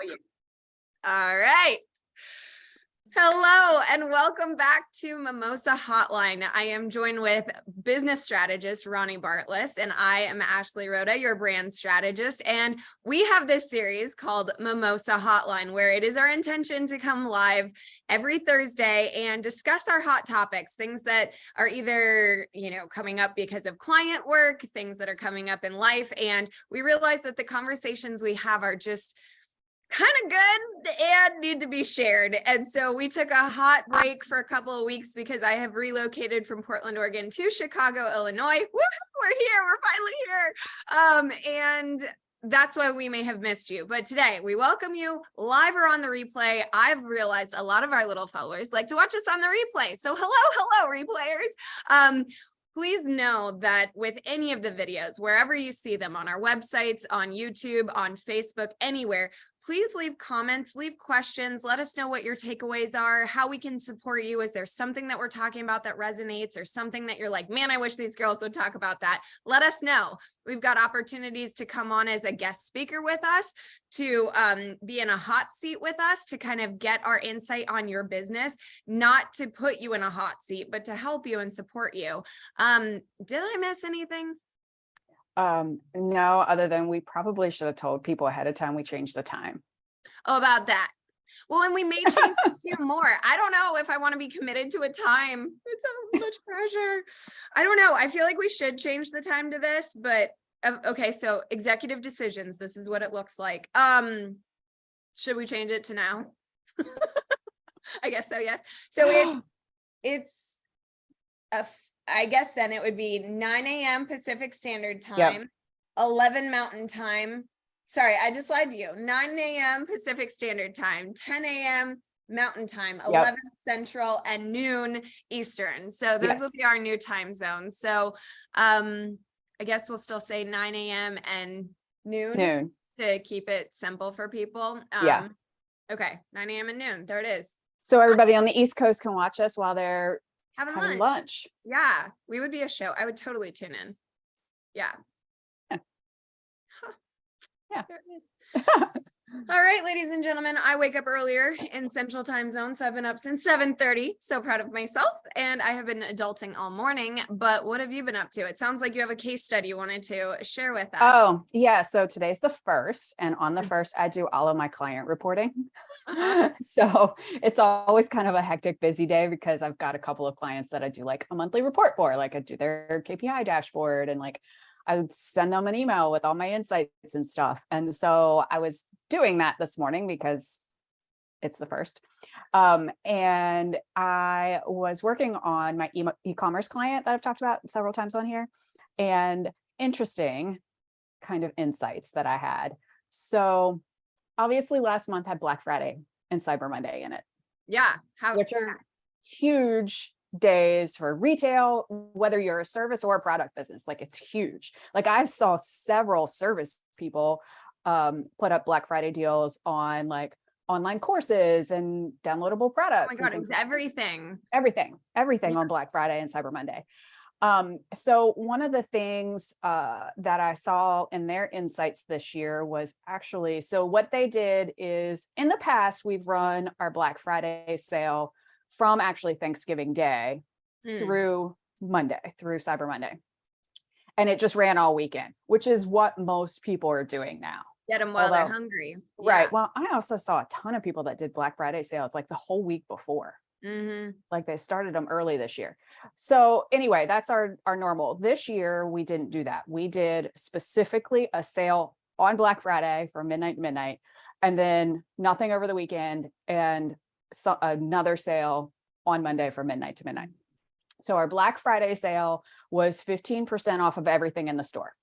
yeah. All right. Hello and welcome back to Mimosa Hotline. I am joined with business strategist Ronnie Bartless, and I am Ashley Rhoda, your brand strategist. And we have this series called Mimosa Hotline, where it is our intention to come live every Thursday and discuss our hot topics, things that are either, coming up because of client work, things that are coming up in life. And we realize that the conversations we have are just kind of good and need to be shared. And so we took a hot break for a couple of weeks because I have relocated from Portland, Oregon to Chicago, Illinois. Woo-hoo, we're here. We're finally here. And that's why we may have missed you. But today we welcome you live or on the replay. I've realized a lot of our little followers like to watch us on the replay. So hello, replayers. Please know that with any of the videos, wherever you see them on our websites, on YouTube, on Facebook, anywhere, please leave comments, leave questions. Let us know what your takeaways are, how we can support you. Is there something that we're talking about that resonates or something that you're like, man, I wish these girls would talk about that? Let us know. We've got opportunities to come on as a guest speaker with us, to be in a hot seat with us, to kind of get our insight on your business, not to put you in a hot seat, but to help you and support you. Did I miss anything? No, other than we probably should have told people ahead of time we changed the time. Oh, about that. Well, and we may change it to more. I don't know if I want to be committed to a time. It's so much pressure. I don't know. I feel like we should change the time to this, but okay. So executive decisions, this is what it looks like. Should we change it to now? I guess so. Yes. So I guess then it would be 9 a.m. Pacific Standard Time, yep. 11 Mountain Time. Sorry, I just lied to you. 9 a.m. Pacific Standard Time, 10 a.m. Mountain Time, 11 Central, and noon Eastern. So those will be our new time zones. So I guess we'll still say 9 a.m. and noon to keep it simple for people. Okay, 9 a.m. and noon. There it is. So everybody on the East Coast can watch us while they're having lunch. Yeah, we would be a show. I would totally tune in. Yeah. Yeah. There it is. All right, ladies and gentlemen, I wake up earlier in Central Time Zone, so I've been up since 7:30. So proud of myself, and I have been adulting all morning. But what have you been up to? It sounds like you have a case study you wanted to share with us. Oh, yeah. So today's the 1st, and on the 1st, I do all of my client reporting. So it's always kind of a hectic, busy day because I've got a couple of clients that I do like a monthly report for, like I do their KPI dashboard, and like I would send them an email with all my insights and stuff. And so I was doing that this morning because it's the 1st. And I was working on my e-commerce client that I've talked about several times on here, and interesting kind of insights that I had. So obviously last month had Black Friday and Cyber Monday in it. Yeah. Which are huge days for retail, whether you're a service or a product business. Like it's huge. Like I saw several service people put up Black Friday deals on like online courses and downloadable products. Oh my God, it's everything on Black Friday and Cyber Monday. So one of the things that I saw in their insights this year was actually, so what they did is in the past, we've run our Black Friday sale from actually Thanksgiving Day through Monday, through Cyber Monday. And it just ran all weekend, which is what most people are doing now. Get them while they're hungry. Right. Yeah. Well, I also saw a ton of people that did Black Friday sales like the whole week before. Like they started them early this year. So anyway, that's our normal. This year, we didn't do that. We did specifically a sale on Black Friday from midnight to midnight, and then nothing over the weekend, and another sale on Monday from midnight to midnight. So our Black Friday sale was 15% off of everything in the store.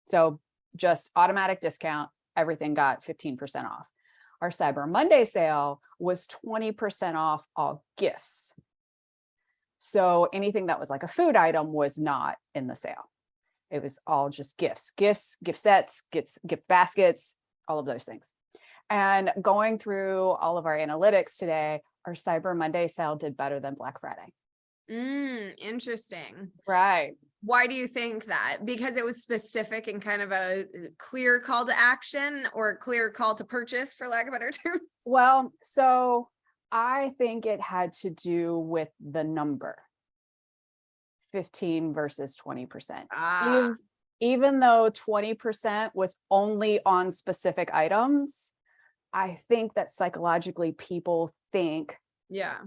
So just automatic discount, everything got 15% off. Our Cyber Monday sale was 20% off all gifts. So anything that was like a food item was not in the sale. It was all just gifts, gift sets, gift baskets, all of those things. And going through all of our analytics today, our Cyber Monday sale did better than Black Friday. Interesting. Right. Why do you think that? Because it was specific and kind of a clear call to action or a clear call to purchase, for lack of a better term? Well, so I think it had to do with the number 15 versus 20%. Ah, Even though 20% was only on specific items, I think that psychologically people think yeah.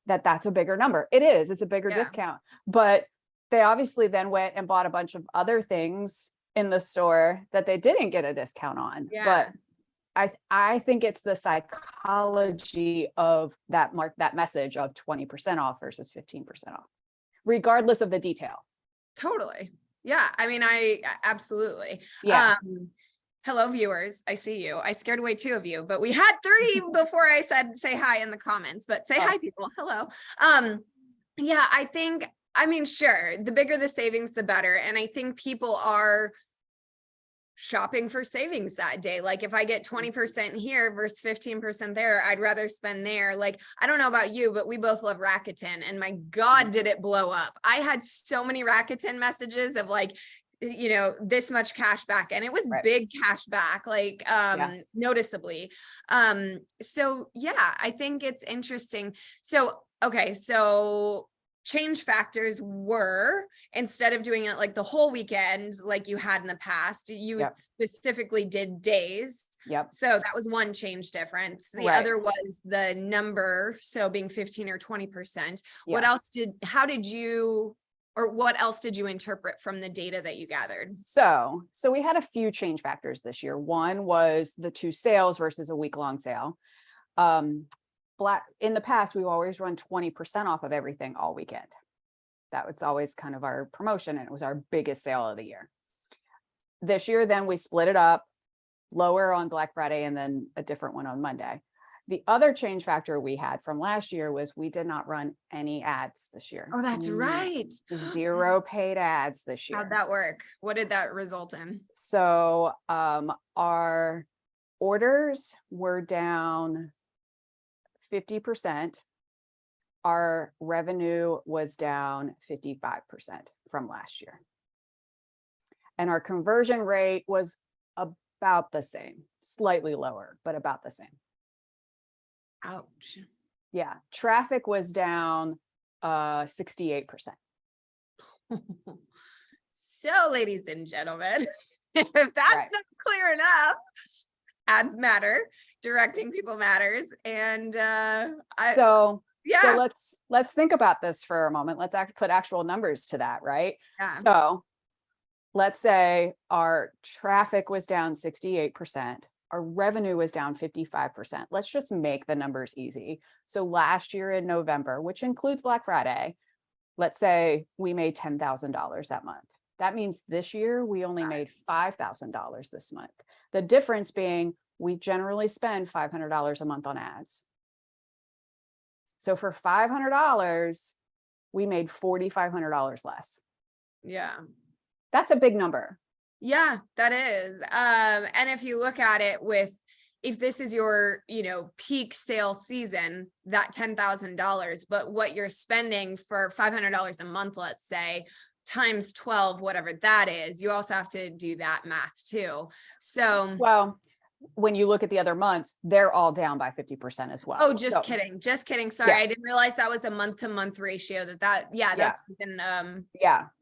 that that's a bigger number. It is, it's a bigger Yeah. discount, but they obviously then went and bought a bunch of other things in the store that they didn't get a discount on. Yeah. But I think it's the psychology of that message of 20% off versus 15% off, regardless of the detail. Totally. Yeah. I mean, absolutely. Yeah. Hello, viewers. I see you. I scared away 2 of you, but we had 3 before I said say hi in the comments, but say hi, people. Hello. Yeah, I mean, sure, the bigger the savings, the better. And I think people are shopping for savings that day. Like if I get 20% here versus 15% there, I'd rather spend there. Like, I don't know about you, but we both love Rakuten, and my God, did it blow up. I had so many Rakuten messages of like, this much cash back, and it was big cash back, like noticeably. So yeah, I think it's interesting. So, okay. So change factors were, instead of doing it like the whole weekend, like you had in the past, you specifically did days. So that was one change difference. The other was the number. So being 15 or 20%. What else what else did you interpret from the data that you gathered? So we had a few change factors this year. One was the 2 sales versus a week-long sale. In the past, we've always run 20% off of everything all weekend. That was always kind of our promotion, and it was our biggest sale of the year. This year, then we split it up, lower on Black Friday and then a different one on Monday. The other change factor we had from last year was we did not run any ads this year. Oh, that's right. 0 paid ads this year. How'd that work? What did that result in? So our orders were down 50%. Our revenue was down 55% from last year. And our conversion rate was about the same, slightly lower, but about the same. Ouch. Yeah. Traffic was down 68%. So, ladies and gentlemen, if that's not clear enough, ads matter, directing people matters. And so let's think about this for a moment. Let's put actual numbers to that, right? Yeah. So let's say our traffic was down 68%. Our revenue was down 55%. Let's just make the numbers easy. So last year in November, which includes Black Friday, let's say we made $10,000 that month. That means this year we only made $5,000 this month. The difference being we generally spend $500 a month on ads. So for $500, we made $4,500 less. Yeah. That's a big number. Yeah, that is. And if you look at it if this is your, peak sales season, that $10,000, but what you're spending for $500 a month, let's say, times 12, whatever that is, you also have to do that math too. So, well, when you look at the other months, they're all down by 50% as well. Oh, just kidding. Sorry. I didn't realize that was a month to month ratio that's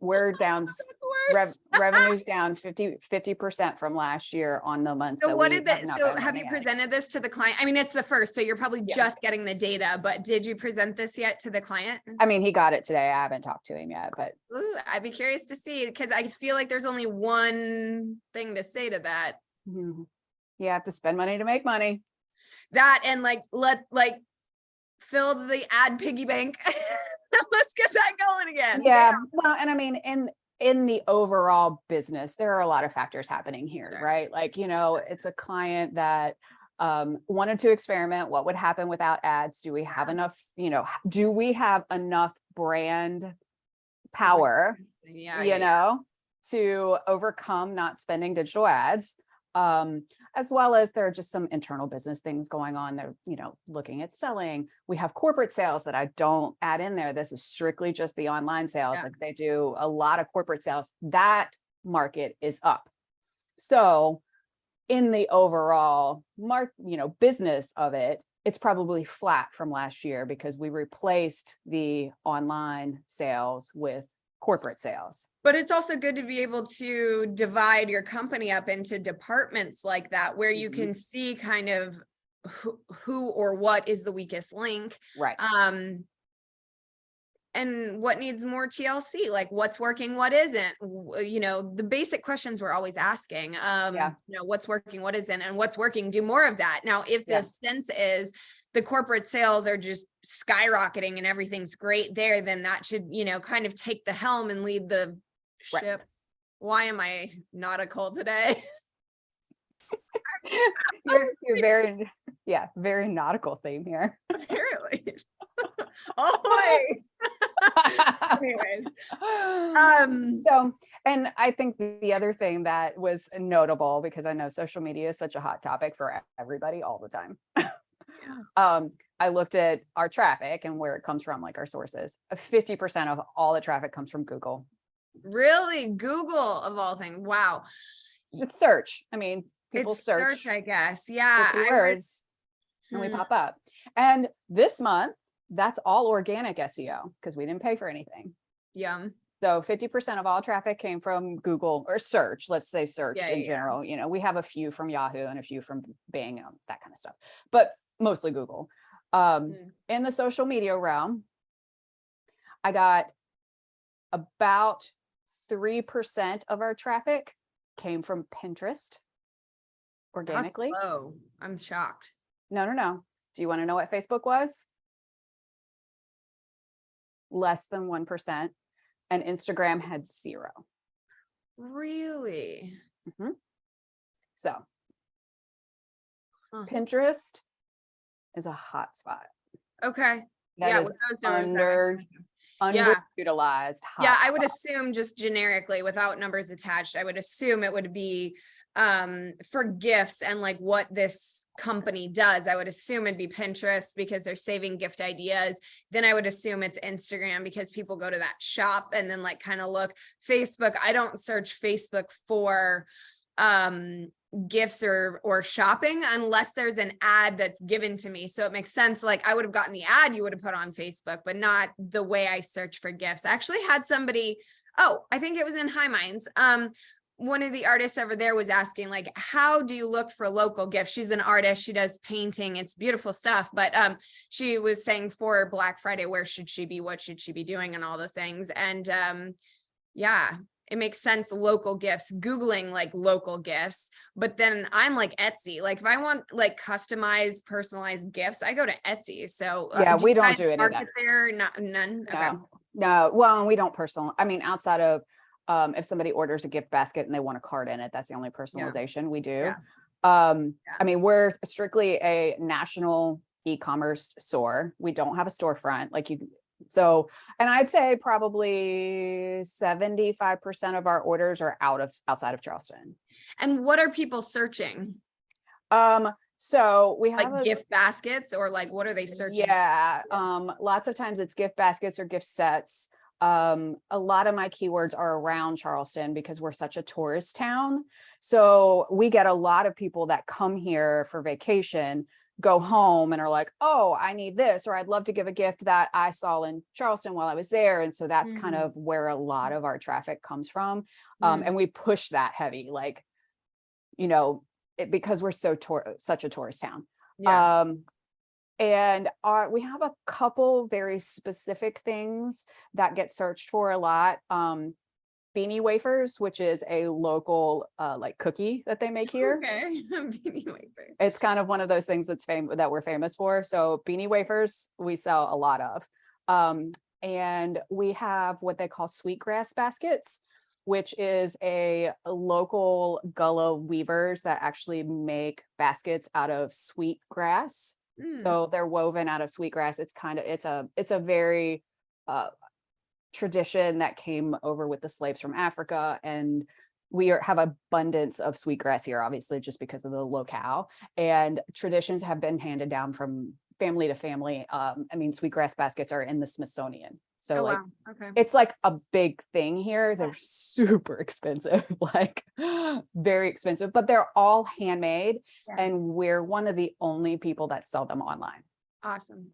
we're down. That's worse. Revenue's down 50% from last year on the months. So have you presented this to the client? I mean, it's the first, so you're probably just getting the data, but did you present this yet to the client? I mean, he got it today. I haven't talked to him yet, but I'd be curious to see, because I feel like there's only one thing to say to that. Mm-hmm. You have to spend money to make money. That and fill the ad piggy bank. Let's get that going again. Yeah. Well, and I mean, in the overall business, there are a lot of factors happening here, right? Like, it's a client that wanted to experiment. What would happen without ads? Do we have enough, do we have enough brand power, to overcome not spending digital ads? as well as there are just some internal business things going on. They're, looking at selling. We have corporate sales that I don't add in there. This is strictly just the online sales. Yeah. Like they do a lot of corporate sales. That market is up. So in the overall business of it, it's probably flat from last year because we replaced the online sales with corporate sales. But it's also good to be able to divide your company up into departments like that, where you can see kind of who or what is the weakest link. Right. And what needs more TLC, like what's working, what isn't, the basic questions we're always asking, what's working, what isn't, and what's working, do more of that. Now, if the sense is the corporate sales are just skyrocketing and everything's great there, then that should, kind of take the helm and lead the ship. Right. Why am I nautical today? You're very, very nautical theme here. Apparently. Always. Anyways. So, and I think the other thing that was notable, because I know social media is such a hot topic for everybody all the time. I looked at our traffic and where it comes from, like our sources. 50% of all the traffic comes from Google. Really? Google of all things. Wow. It's search. I mean, people it's search, I guess. Yeah. Keywords, and we pop up. And this month, that's all organic SEO because we didn't pay for anything. Yeah. So 50% of all traffic came from Google or search. Let's say search in general. We have a few from Yahoo and a few from Bing, that kind of stuff, but mostly Google. In the social media realm, I got about 3% of our traffic came from Pinterest organically. That's low. I'm shocked. No. Do you want to know what Facebook was? Less than 1%. And Instagram had 0. Really? So Pinterest is a hot spot. Okay. With those numbers. Underutilized. I would assume, just generically without numbers attached, I would assume it would be for gifts and like what this company does. I would assume it'd be Pinterest because they're saving gift ideas. Then I would assume it's Instagram because people go to that shop and then like kind of look. Facebook, I don't search Facebook for gifts or shopping unless there's an ad that's given to me. So it makes sense. Like I would have gotten the ad you would have put on Facebook, but not the way I search for gifts. I actually had somebody, I think it was in High Minds. One of the artists over there was asking, like, how do you look for local gifts? She's an artist. She does painting. It's beautiful stuff. But she was saying for Black Friday, where should she be? What should she be doing? And all the things. And it makes sense. Local gifts, Googling like local gifts. But then I'm like Etsy. Like if I want like customized, personalized gifts, I go to Etsy. So we don't do any of that. There, none. No, okay. No. Well, we don't outside of if somebody orders a gift basket and they want a card in it, that's the only personalization we do. I mean, we're strictly a national e-commerce store. We don't have a storefront and I'd say probably 75% of our orders are outside of Charleston. And what are people searching? So we have like gift baskets, or like what are they searching? Lots of times it's gift baskets or gift sets. A lot of my keywords are around Charleston because we're such a tourist town. So we get a lot of people that come here for vacation, go home and are like, oh, I need this, or I'd love to give a gift that I saw in Charleston while I was there. And so that's kind of where a lot of our traffic comes from. And we push that heavy, like, because we're such a tourist town. And we have a couple very specific things that get searched for a lot. Beanie wafers, which is a local like cookie that they make here. Okay, beanie wafers. It's kind of one of those things that we're famous for. So beanie wafers, we sell a lot of. And we have what they call sweetgrass baskets, which is a local Gullah weavers that actually make baskets out of sweet grass. So they're woven out of sweetgrass. It's a very tradition that came over with the slaves from Africa, and have abundance of sweetgrass here, obviously, just because of the locale, and traditions have been handed down from family to family. I mean, sweetgrass baskets are in the Smithsonian. So Oh, like, wow. Okay. it's like a big thing here. They're super expensive, like very expensive, but they're all handmade. Yeah. And we're one of the only people that sell them online. Awesome.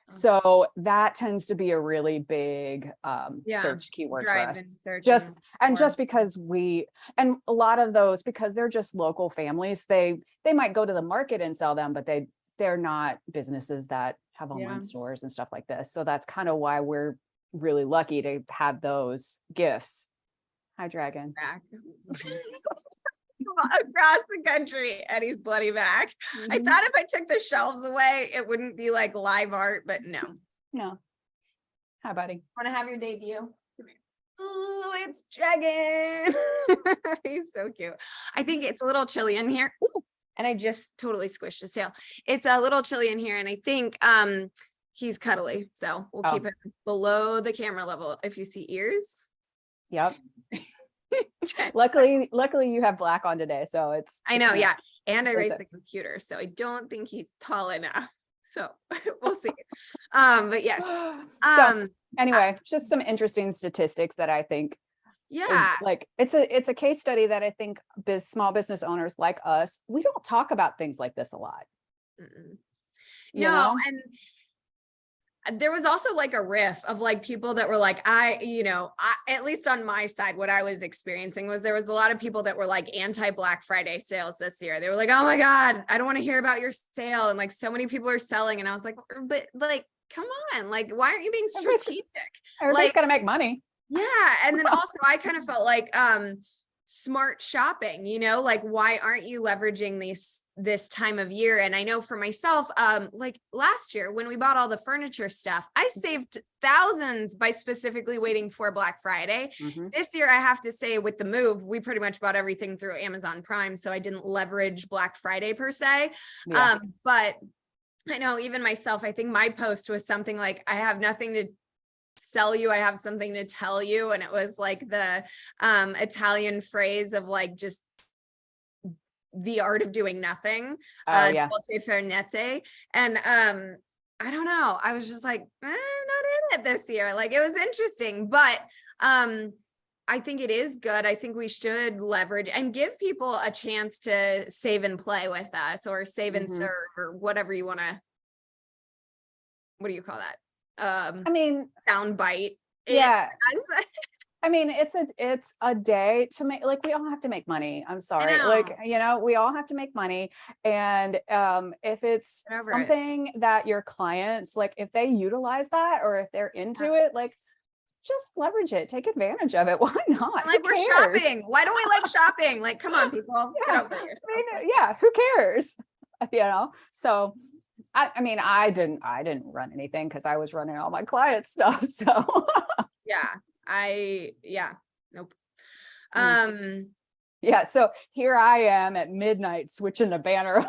So that tends to be a really big Yeah. search keyword for Drive us. and search Just because and a lot of those, because they're just local families, they might go to the market and sell them, but they're not businesses that have online stores and stuff like this. So that's kind of why we're really lucky to have those gifts. Hi, Dragon. back across the country, Eddie's bloody back. I thought if I took the shelves away, it wouldn't be like live art, but no. Hi, buddy. Want to have your debut? Come here. Ooh, it's Dragon. He's so cute. I think it's a little chilly in here. Ooh, and I just totally squished his tail. It's a little chilly in here, and I think he's cuddly, so we'll keep it below the camera level. If you see ears. Yep. Luckily you have black on today, so I know, yeah. And I raised the computer, so I don't think he's tall enough. So we'll see. But yes. So, anyway, just some interesting statistics that I think like it's a case study that I think small business owners like us, we don't talk about things like this a lot. You know? And there was also like a riff of like people that were like, I at least on my side, what I was experiencing was there was a lot of people that were like anti-Black Friday sales this year. They were like, oh my God, I don't want to hear about your sale. And like so many people are selling. And I was like, but like, come on, like, why aren't you being strategic? Everybody's got to make money. Yeah. And then also I kind of felt like smart shopping, like, why aren't you leveraging this time of year? And I know for myself, like last year when we bought all the furniture stuff, I saved thousands by specifically waiting for Black Friday. This year, I have to say, with the move, we pretty much bought everything through Amazon Prime, so I didn't leverage Black Friday per se. But I know even myself, I think my post was something like, I have nothing to sell you, I have something to tell you. And it was like the Italian phrase of like just the art of doing nothing. Dolce far niente. And I don't know, I was just like, I'm not in it this year. Like, it was interesting, but I think it is good. I think we should leverage and give people a chance to save and play with us, or save and serve, or whatever you want to, what do you call that? I mean, sound bite. Yeah. I mean, it's a day to make, like, we all have to make money. I'm sorry. Like, we all have to make money. And if it's something that your clients, like, if they utilize that, or if they're into it, like, just leverage it, take advantage of it. Why not? Like, we're shopping. Why don't we like shopping? Like, come on, people. Get over yourself. I mean, who cares? So I mean, I didn't run anything because I was running all my client stuff. So nope. So here I am at midnight switching the banner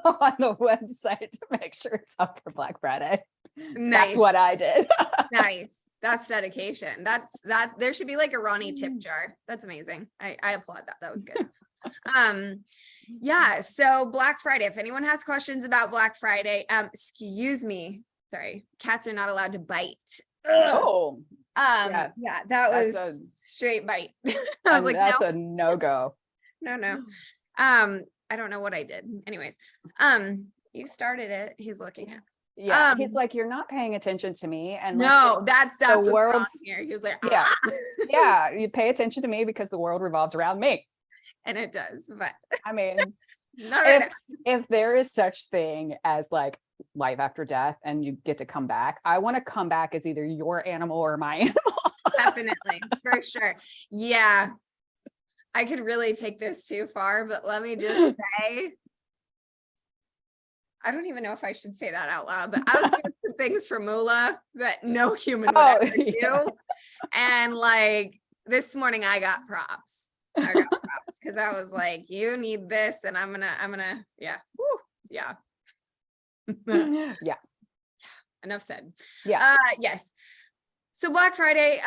on the website to make sure it's up for Black Friday. Nice. That's what I did. Nice. That's dedication. There should be like a Ronii tip jar. That's amazing. I applaud that. That was good. So Black Friday, if anyone has questions about Black Friday, excuse me. Sorry. Cats are not allowed to bite. Oh. That was a straight bite. I was like, that's a no-go. No. I don't know what I did. Anyways, you started it. He's looking at. He's like, you're not paying attention to me. And no, like, that's the world here. He was like, you pay attention to me because the world revolves around me. And it does, but I mean, if there is such thing as like life after death and you get to come back, I want to come back as either your animal or my animal. Definitely, for sure. Yeah, I could really take this too far, but let me just say, I don't even know if I should say that out loud, but I was doing some things for Moolah that no human would ever do. And like this morning I got props. Because I was like, you need this, and I'm gonna yeah. Enough said. Yes. So Black Friday,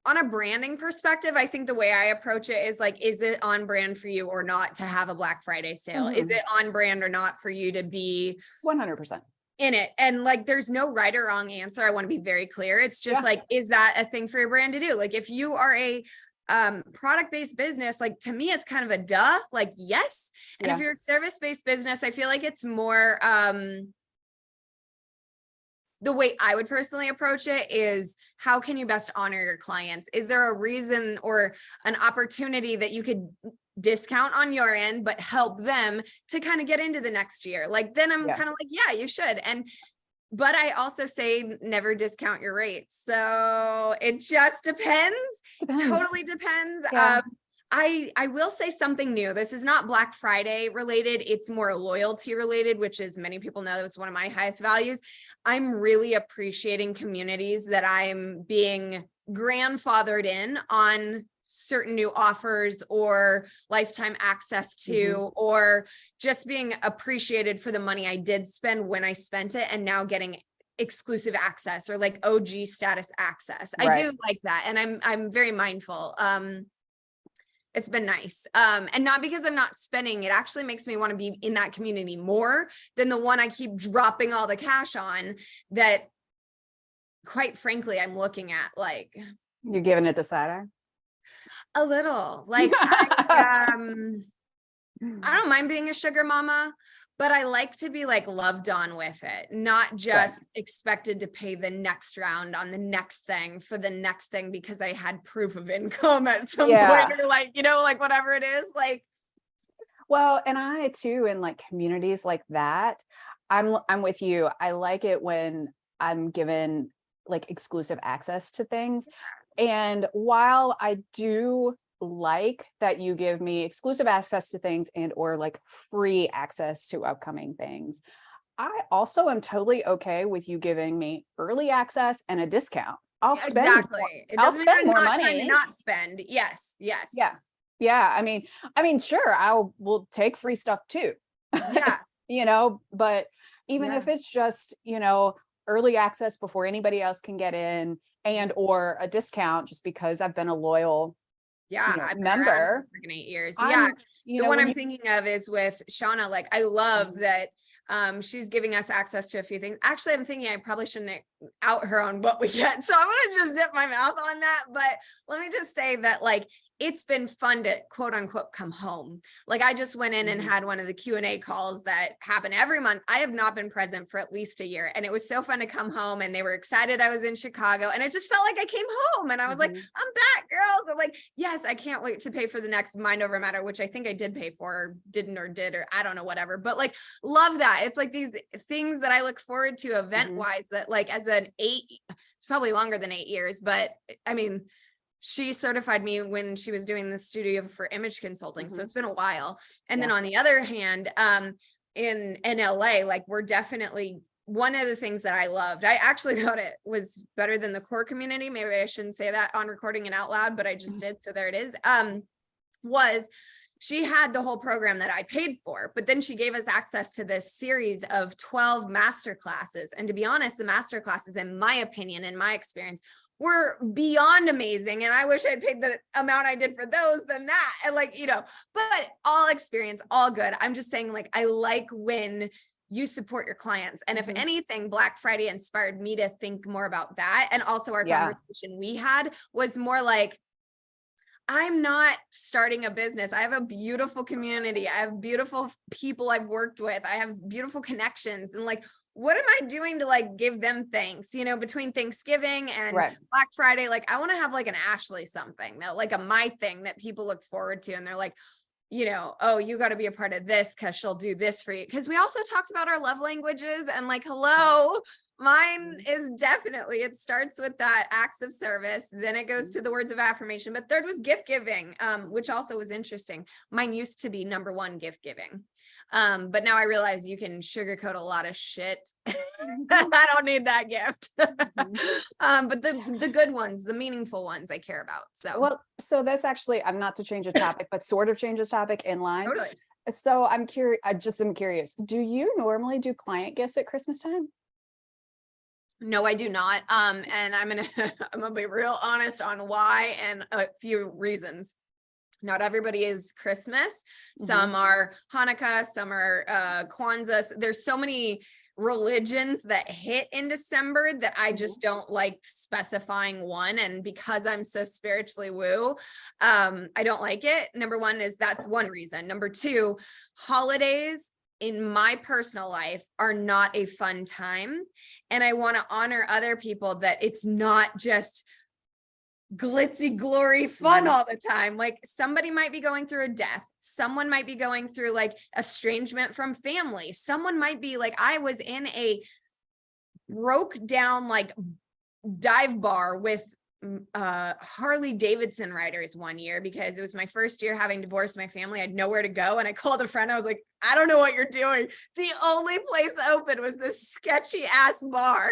on a branding perspective, I think the way I approach it is like, is it on brand for you or not to have a Black Friday sale? Is it on brand or not for you to be 100% in it? And like, there's no right or wrong answer. I want to be very clear. It's just like, is that a thing for your brand to do? Like, if you are a product-based business, like to me, it's kind of a duh, like, yes. And if you're a service-based business, I feel like it's more, the way I would personally approach it is, how can you best honor your clients? Is there a reason or an opportunity that you could discount on your end, but help them to kind of get into the next year? Like, then I'm kind of like, yeah, you should. But I also say never discount your rates. So it just depends. Totally depends. Yeah. I will say something new. This is not Black Friday related. It's more loyalty related, which, as many people know, is one of my highest values. I'm really appreciating communities that I'm being grandfathered in on certain new offers or lifetime access to, or just being appreciated for the money I did spend when I spent it, and now getting exclusive access or like OG status access. I do like that. And I'm very mindful. It's been nice. And not because I'm not spending, it actually makes me want to be in that community more than the one I keep dropping all the cash on, that quite frankly, I'm looking at like. You're giving it the side eye? A little. Like, I don't mind being a sugar mama, but I like to be like loved on with it, not just expected to pay the next round on the next thing for the next thing because I had proof of income at some point, or like, like whatever it is. Like, well, and I too, in like communities like that, I'm with you. I like it when I'm given like exclusive access to things. And while I do like that you give me exclusive access to things and or like free access to upcoming things, I also am totally okay with you giving me early access and a discount. I'll spend more money. Not spend. Yes. Yeah. I mean, sure, will take free stuff too. Yeah. But even if it's just, early access before anybody else can get in, and or a discount just because I've been a loyal I've member for 8 years. The one I'm thinking of is with Shauna. Like, I love that she's giving us access to a few things. Actually, I'm thinking I probably shouldn't out her on what we get, so I'm gonna just zip my mouth on that. But let me just say that, like, it's been fun to quote unquote come home. Like, I just went in and had one of the Q&A calls that happen every month. I have not been present for at least a year. And it was so fun to come home, and they were excited I was in Chicago, and it just felt like I came home, and I was like, I'm back, girls. I'm like, yes, I can't wait to pay for the next Mind Over Matter, which I think I did pay for, or didn't, or did, or I don't know, whatever. But like, love that. It's like these things that I look forward to event wise, that like, as it's probably longer than 8 years, but I mean, she certified me when she was doing the studio for image consulting. So it's been a while. And then on the other hand, in LA, like, we're definitely, one of the things that I loved, I actually thought it was better than the core community. Maybe I shouldn't say that on recording and out loud, but I just did. So there it is. Was she had the whole program that I paid for, but then she gave us access to this series of 12 master classes. And to be honest, the master classes, in my opinion, in my experience, were beyond amazing. And I wish I'd paid the amount I did for those than that. And like, but all experience, all good. I'm just saying, like, I like when you support your clients. And if anything, Black Friday inspired me to think more about that. And also our conversation we had was more like, I'm not starting a business. I have a beautiful community. I have beautiful people I've worked with. I have beautiful connections. And like, what am I doing to like give them thanks, between Thanksgiving and Black Friday? Like, I want to have like an Ashley something, that like a my thing that people look forward to. And they're like, oh, you got to be a part of this because she'll do this for you. Because we also talked about our love languages, and like, hello, mine is definitely, it starts with that acts of service, then it goes to the words of affirmation, but third was gift giving, which also was interesting. Mine used to be number one, gift giving. But now I realize you can sugarcoat a lot of shit. I don't need that gift. But the good ones, the meaningful ones, I care about. So that's actually, I'm not to change the topic, but sort of change the topic in line. Totally. So I'm curious. Do you normally do client gifts at Christmas time? No, I do not. And I'm gonna be real honest on why and a few reasons. Not everybody is Christmas. Some are Hanukkah, some are Kwanzaa. There's so many religions that hit in December that I just don't like specifying one. And because I'm so spiritually woo, I don't like it. Number one is that's one reason. Number two, holidays in my personal life are not a fun time. And I want to honor other people that it's not just glitzy glory fun all the time. Like somebody might be going through a death. Someone might be going through like estrangement from family. Someone might be like, I was in a broke down like dive bar with Harley Davidson riders one year because it was my first year having divorced my family. I had nowhere to go. And I called a friend. I was like, I don't know what you're doing. The only place open was this sketchy ass bar.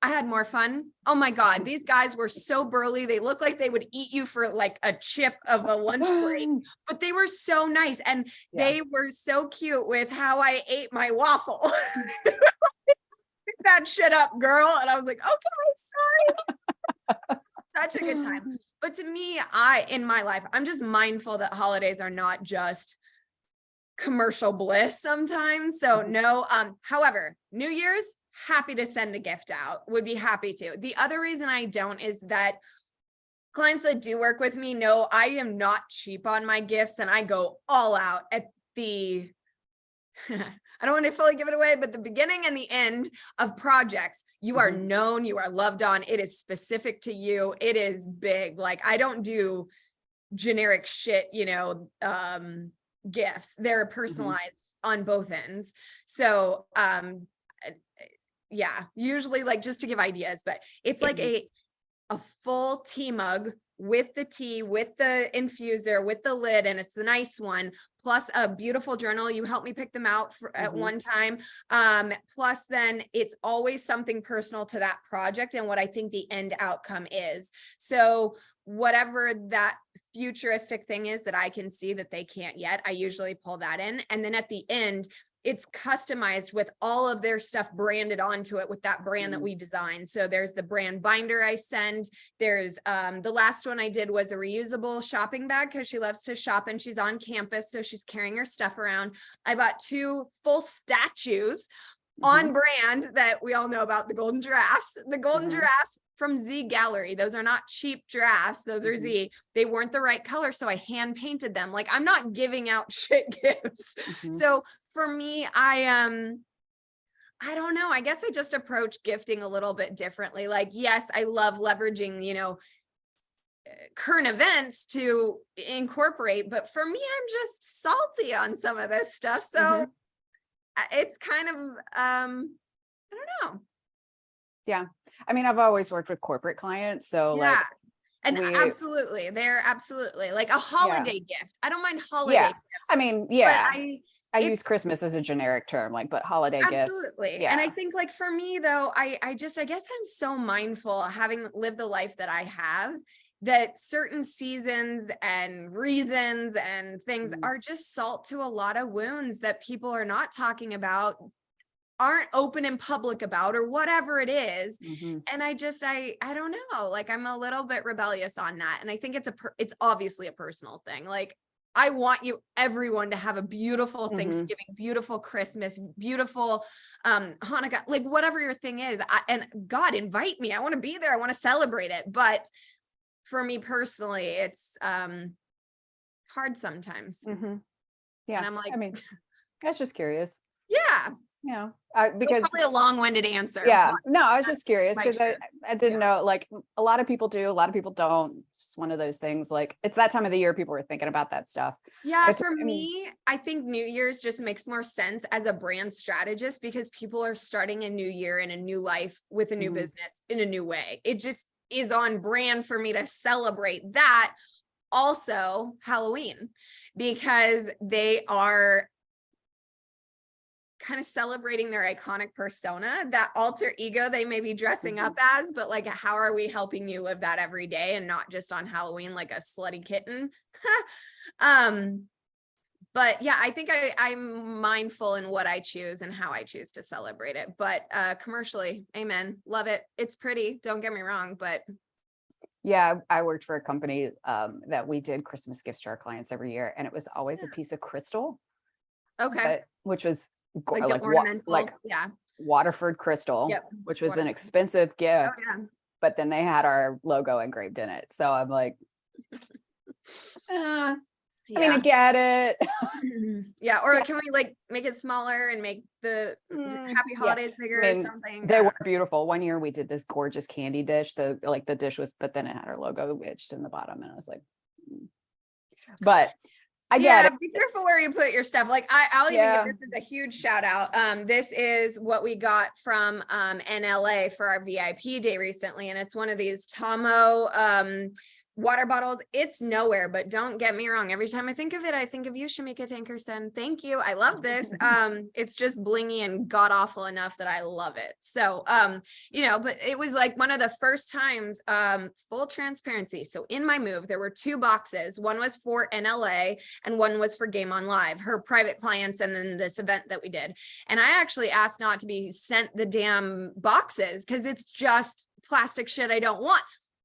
I had more fun. Oh my God. These guys were so burly. They looked like they would eat you for like a chip of a lunch break, but they were so nice. And they were so cute with how I ate my waffle. Pick that shit up, girl. And I was like, okay, sorry. Such a good time. But to me, in my life, I'm just mindful that holidays are not just commercial bliss sometimes. So no, however, New Year's, happy to send a gift out, would be happy to. The other reason I don't is that clients that do work with me know I am not cheap on my gifts and I go all out at the, I don't want to fully give it away, but the beginning and the end of projects, you are known, you are loved on, it is specific to you, it is big. Like I don't do generic shit, gifts. They're personalized on both ends. So, yeah, usually like just to give ideas, but it's like a full tea mug with the tea, with the infuser, with the lid, and it's the nice one, plus a beautiful journal. You helped me pick them out at one time. Plus then it's always something personal to that project and what I think the end outcome is. So whatever that futuristic thing is that I can see that they can't yet, I usually pull that in. And then at the end, it's customized with all of their stuff branded onto it with that brand that we designed. So there's the brand binder I send. There's the last one I did was a reusable shopping bag because she loves to shop and she's on campus. So she's carrying her stuff around. I bought 2 full statues on brand that we all know about, the golden giraffes. The golden giraffes from Z Gallery. Those are not cheap giraffes. Those are Z. They weren't the right color. So I hand painted them. Like I'm not giving out shit gifts. So for me, I don't know. I guess I just approach gifting a little bit differently. Like, yes, I love leveraging, current events to incorporate, but for me, I'm just salty on some of this stuff. So it's kind of, I don't know. Yeah. I mean, I've always worked with corporate clients. So like, and absolutely, they're absolutely like a holiday gift. I don't mind holiday gifts. I mean, I use Christmas as a generic term, like, but holiday gifts. Absolutely. And I think like for me though, I guess I'm so mindful having lived the life that I have, that certain seasons and reasons and things are just salt to a lot of wounds that people are not talking about, aren't open in public about, or whatever it is. And I don't know, like I'm a little bit rebellious on that. And I think it's obviously a personal thing. Like I want everyone to have a beautiful Thanksgiving, beautiful Christmas, beautiful Hanukkah, like whatever your thing is. And God, invite me. I want to be there. I want to celebrate it. But for me personally, it's hard sometimes. Yeah. And I'm like, I mean, I was just curious. Yeah. Because probably a long-winded answer. Yeah. No, I was just curious because I didn't know, like a lot of people do, a lot of people don't. It's just one of those things. Like it's that time of the year people are thinking about that stuff. Yeah. For me, I think New Year's just makes more sense as a brand strategist because people are starting a new year and a new life with a new business in a new way. It just is on brand for me to celebrate that. Also Halloween, because they are kind of celebrating their iconic persona, that alter ego they may be dressing up as, but like, how are we helping you live that every day and not just on Halloween, like a slutty kitten? But yeah, I think I'm mindful in what I choose and how I choose to celebrate it. But commercially, amen. Love it. It's pretty. Don't get me wrong, but Yeah, I worked for a company that we did Christmas gifts to our clients every year, and it was always a piece of crystal, okay. but which was Like the like ornamental. Yeah. Waterford crystal, Yep. which was an Wonderful. expensive Oh gift, yeah. but then they had our logo engraved in it. So I'm like, I mean, I Yeah. get it. Yeah. Or can we like make it smaller and make the happy Yeah. holidays bigger I or mean, something? they were beautiful. One year we did this gorgeous candy dish. The dish was, but then it had our logo etched in the bottom, and I was like, mm. But I get it. Be careful where you put your stuff. Like I'll even give Yeah. this as a huge shout out. This is what we got from NLA for our VIP day recently, and it's one of these Tomo water bottles. It's nowhere, but don't get me wrong. Every time I think of it, I think of you, Shamika Tankerson. Thank you. I love this. It's just blingy and god awful enough that I love it. So but it was like one of the first times, full transparency. So in my move, there were 2 boxes. One was for NLA and one was for Game On Live, her private clients, and then this event that we did. And I actually asked not to be sent the damn boxes because it's just plastic shit I don't want.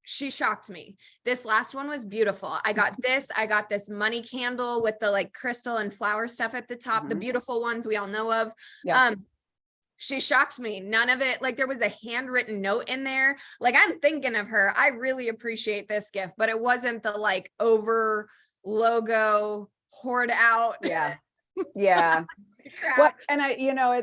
She shocked me. This last one was beautiful. I got this money candle with the like crystal and flower stuff at the top, the beautiful ones we all know of. Yeah. She shocked me. None of it, like there was a handwritten note in there. Like I'm thinking of her. I really appreciate this gift, but it wasn't the like over logo hoard out. Yeah. Yeah. Well, and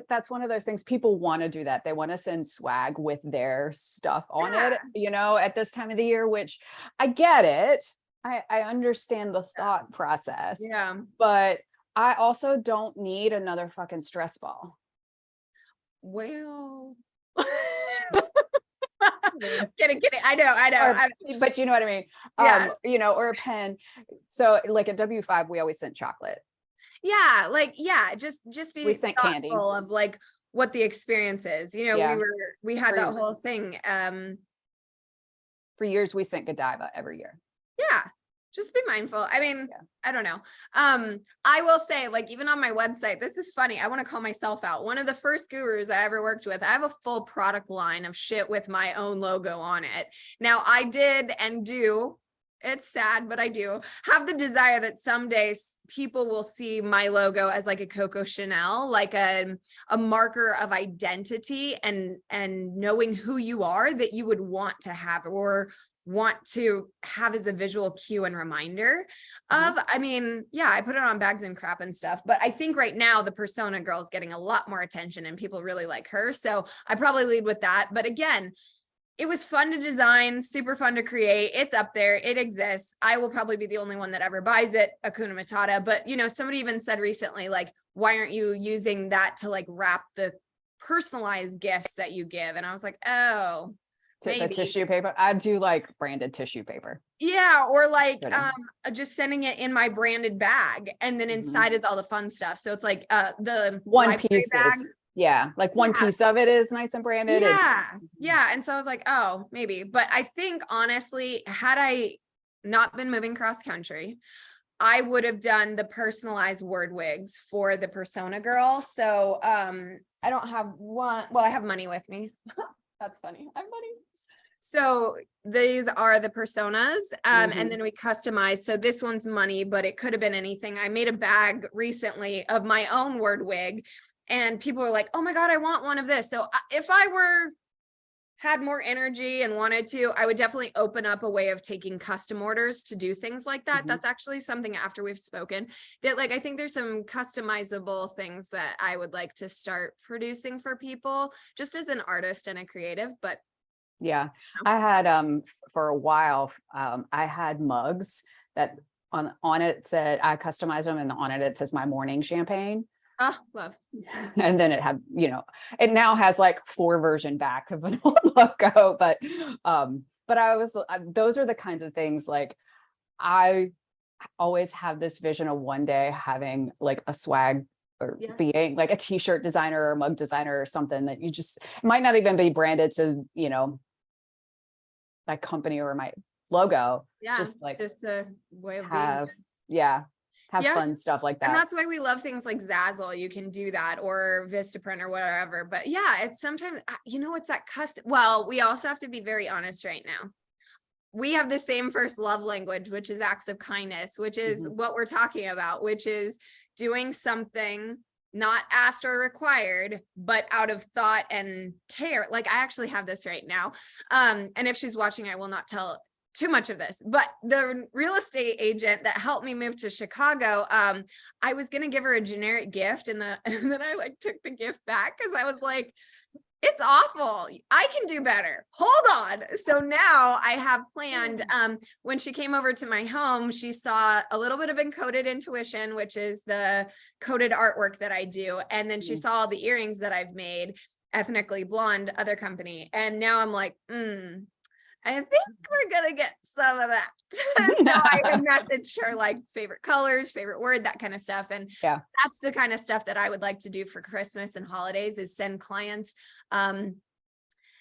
that's one of those things people want to do that. They want to send swag with their stuff on it, at this time of the year, which I get it. I understand the thought process. Yeah. But I also don't need another fucking stress ball. Well, kidding. I know. But you know what I mean? Yeah. Or a pen. So like at W5, we always sent chocolate. Yeah, just be We sent candy of like what the experience is. We had that whole thing. For years we sent Godiva every year. Yeah. Just be mindful. I mean, I don't know. I will say, like, even on my website, this is funny. I want to call myself out. One of the first gurus I ever worked with, I have a full product line of shit with my own logo on it. Now I did and do, it's sad, but I do have the desire that someday people will see my logo as like a Coco Chanel, like a marker of identity and knowing who you are, that you would want to have or want to have as a visual cue and reminder of. I mean, I put it on bags and crap and stuff, but I think right now the persona girl is getting a lot more attention and people really like her. So I probably lead with that. But again, it was fun to design, super fun to create. It's up there. It exists. I will probably be the only one that ever buys it, Hakuna Matata. But, somebody even said recently, like, why aren't you using that to like wrap the personalized gifts that you give? And I was like, oh, the tissue paper. I do like branded tissue paper. Yeah. Or like just sending it in my branded bag. And then inside is all the fun stuff. So it's like the one piece bags. Like one piece of it is nice and branded. Yeah. And so I was like, oh, maybe. But I think honestly, had I not been moving cross country, I would have done the personalized word wigs for the persona girl. So I don't have one. Well, I have money with me. That's funny. I have money. So these are the personas. And then we customize. So this one's money, but it could have been anything. I made a bag recently of my own word wig. And people were like, oh my God, I want one of this. So if I had more energy and wanted to, I would definitely open up a way of taking custom orders to do things like that. That's actually something after we've spoken that like, I think there's some customizable things that I would like to start producing for people just as an artist and a creative, but I had, for a while, I had mugs that on it said, I customized them, and on it says my morning champagne. Oh, love. And then it had, it now has like 4 version back of an old logo, but those are the kinds of things like I always have this vision of one day having like a swag or being like a t-shirt designer or a mug designer or something that you just might not even be branded to, my company or my logo. Just a way of being. have fun stuff like that. And that's why we love things like Zazzle. You can do that, or Vistaprint or whatever. But yeah, it's sometimes, it's that custom. Well, we also have to be very honest right now. We have the same first love language, which is acts of kindness, which is what we're talking about, which is doing something not asked or required, but out of thought and care. Like I actually have this right now. And if she's watching, I will not tell too much of this, but the real estate agent that helped me move to Chicago, I was going to give her a generic gift, and then I like took the gift back because I was like, it's awful. I can do better. Hold on. So now I have planned, when she came over to my home, she saw a little bit of Encoded Intuition, which is the coded artwork that I do. And then she saw all the earrings that I've made, Ethnically Blonde, other company. And now I'm like, I think we're going to get some of that. So I messaged her like favorite colors, favorite word, that kind of stuff. And that's the kind of stuff that I would like to do for Christmas and holidays, is send clients.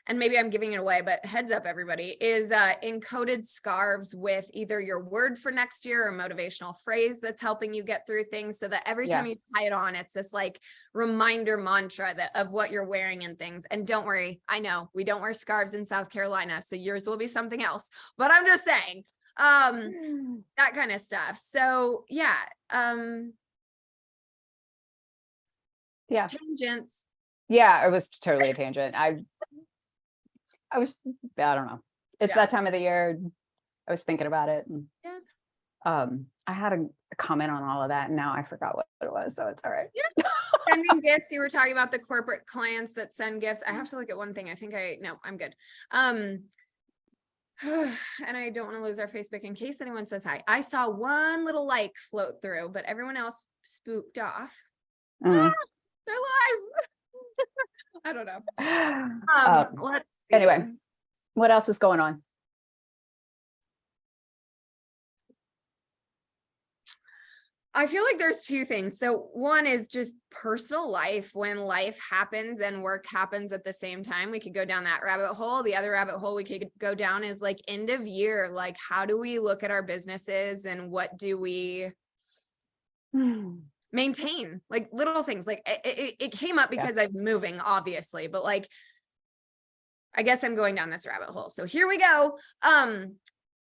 And maybe I'm giving it away, but heads up, everybody, is encoded scarves with either your word for next year or motivational phrase that's helping you get through things, so that every time you tie it on, it's this like reminder mantra of what you're wearing and things. And don't worry, I know we don't wear scarves in South Carolina, so yours will be something else, but I'm just saying, that kind of stuff. So tangents. Yeah, it was totally a tangent. I don't know. It's that time of the year. I was thinking about it. And, I had a comment on all of that, and now I forgot what it was. So it's all right. Yeah. Sending gifts. You were talking about the corporate clients that send gifts. I have to look at one thing. I think I'm good. And I don't want to lose our Facebook in case anyone says hi. I saw one little like float through, but everyone else spooked off. They're live. I don't know. Let's see. Anyway, what else is going on? I feel like there's two things. So one is just personal life. When life happens and work happens at the same time, we could go down that rabbit hole. The other rabbit hole we could go down is like end of year. Like, how do we look at our businesses and what do we maintain? Like little things. Like it came up because I'm moving, obviously, but like, I guess I'm going down this rabbit hole. So here we go.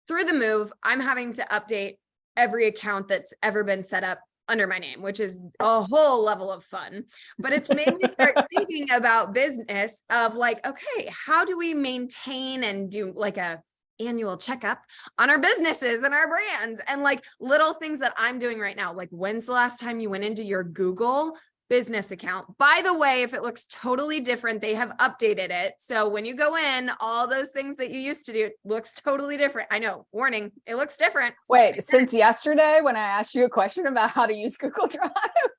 Through the move, I'm having to update every account that's ever been set up under my name, which is a whole level of fun. But it's made me start thinking about business of like, okay, how do we maintain and do like a annual checkup on our businesses and our brands, and like little things that I'm doing right now. Like, when's the last time you went into your Google business account? By the way, if it looks totally different, they have updated it. So when you go in, all those things that you used to do looks totally different. I know, warning, it looks different. Wait, since yesterday when I asked you a question about how to use Google Drive?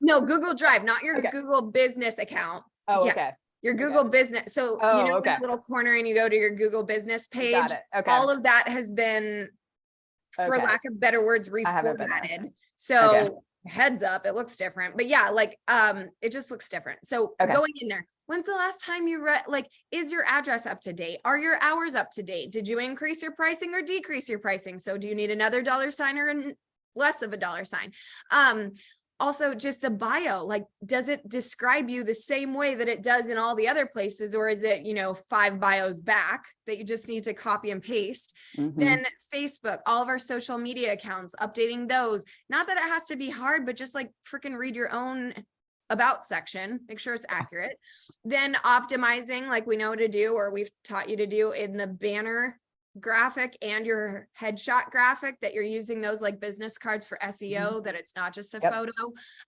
No, Google Drive, not your Google business account. Oh, okay. Your Google business. So the little corner and you go to your Google business page. Got it. Okay. All of that has been, for lack of better words, reformatted. So heads up, it looks different, but it just looks different. So going in there, when's the last time you read, like, is your address up to date? Are your hours up to date? Did you increase your pricing or decrease your pricing? So do you need another $sign or less of a $sign? Also, just the bio, like, does it describe you the same way that it does in all the other places? Or is it, 5 bios back that you just need to copy and paste? Then Facebook, all of our social media accounts, updating those. Not that it has to be hard, but just like freaking read your own about section, make sure it's accurate. Then optimizing, like we know to do, or we've taught you to do in the banner graphic and your headshot graphic, that you're using those like business cards for SEO, that it's not just a photo.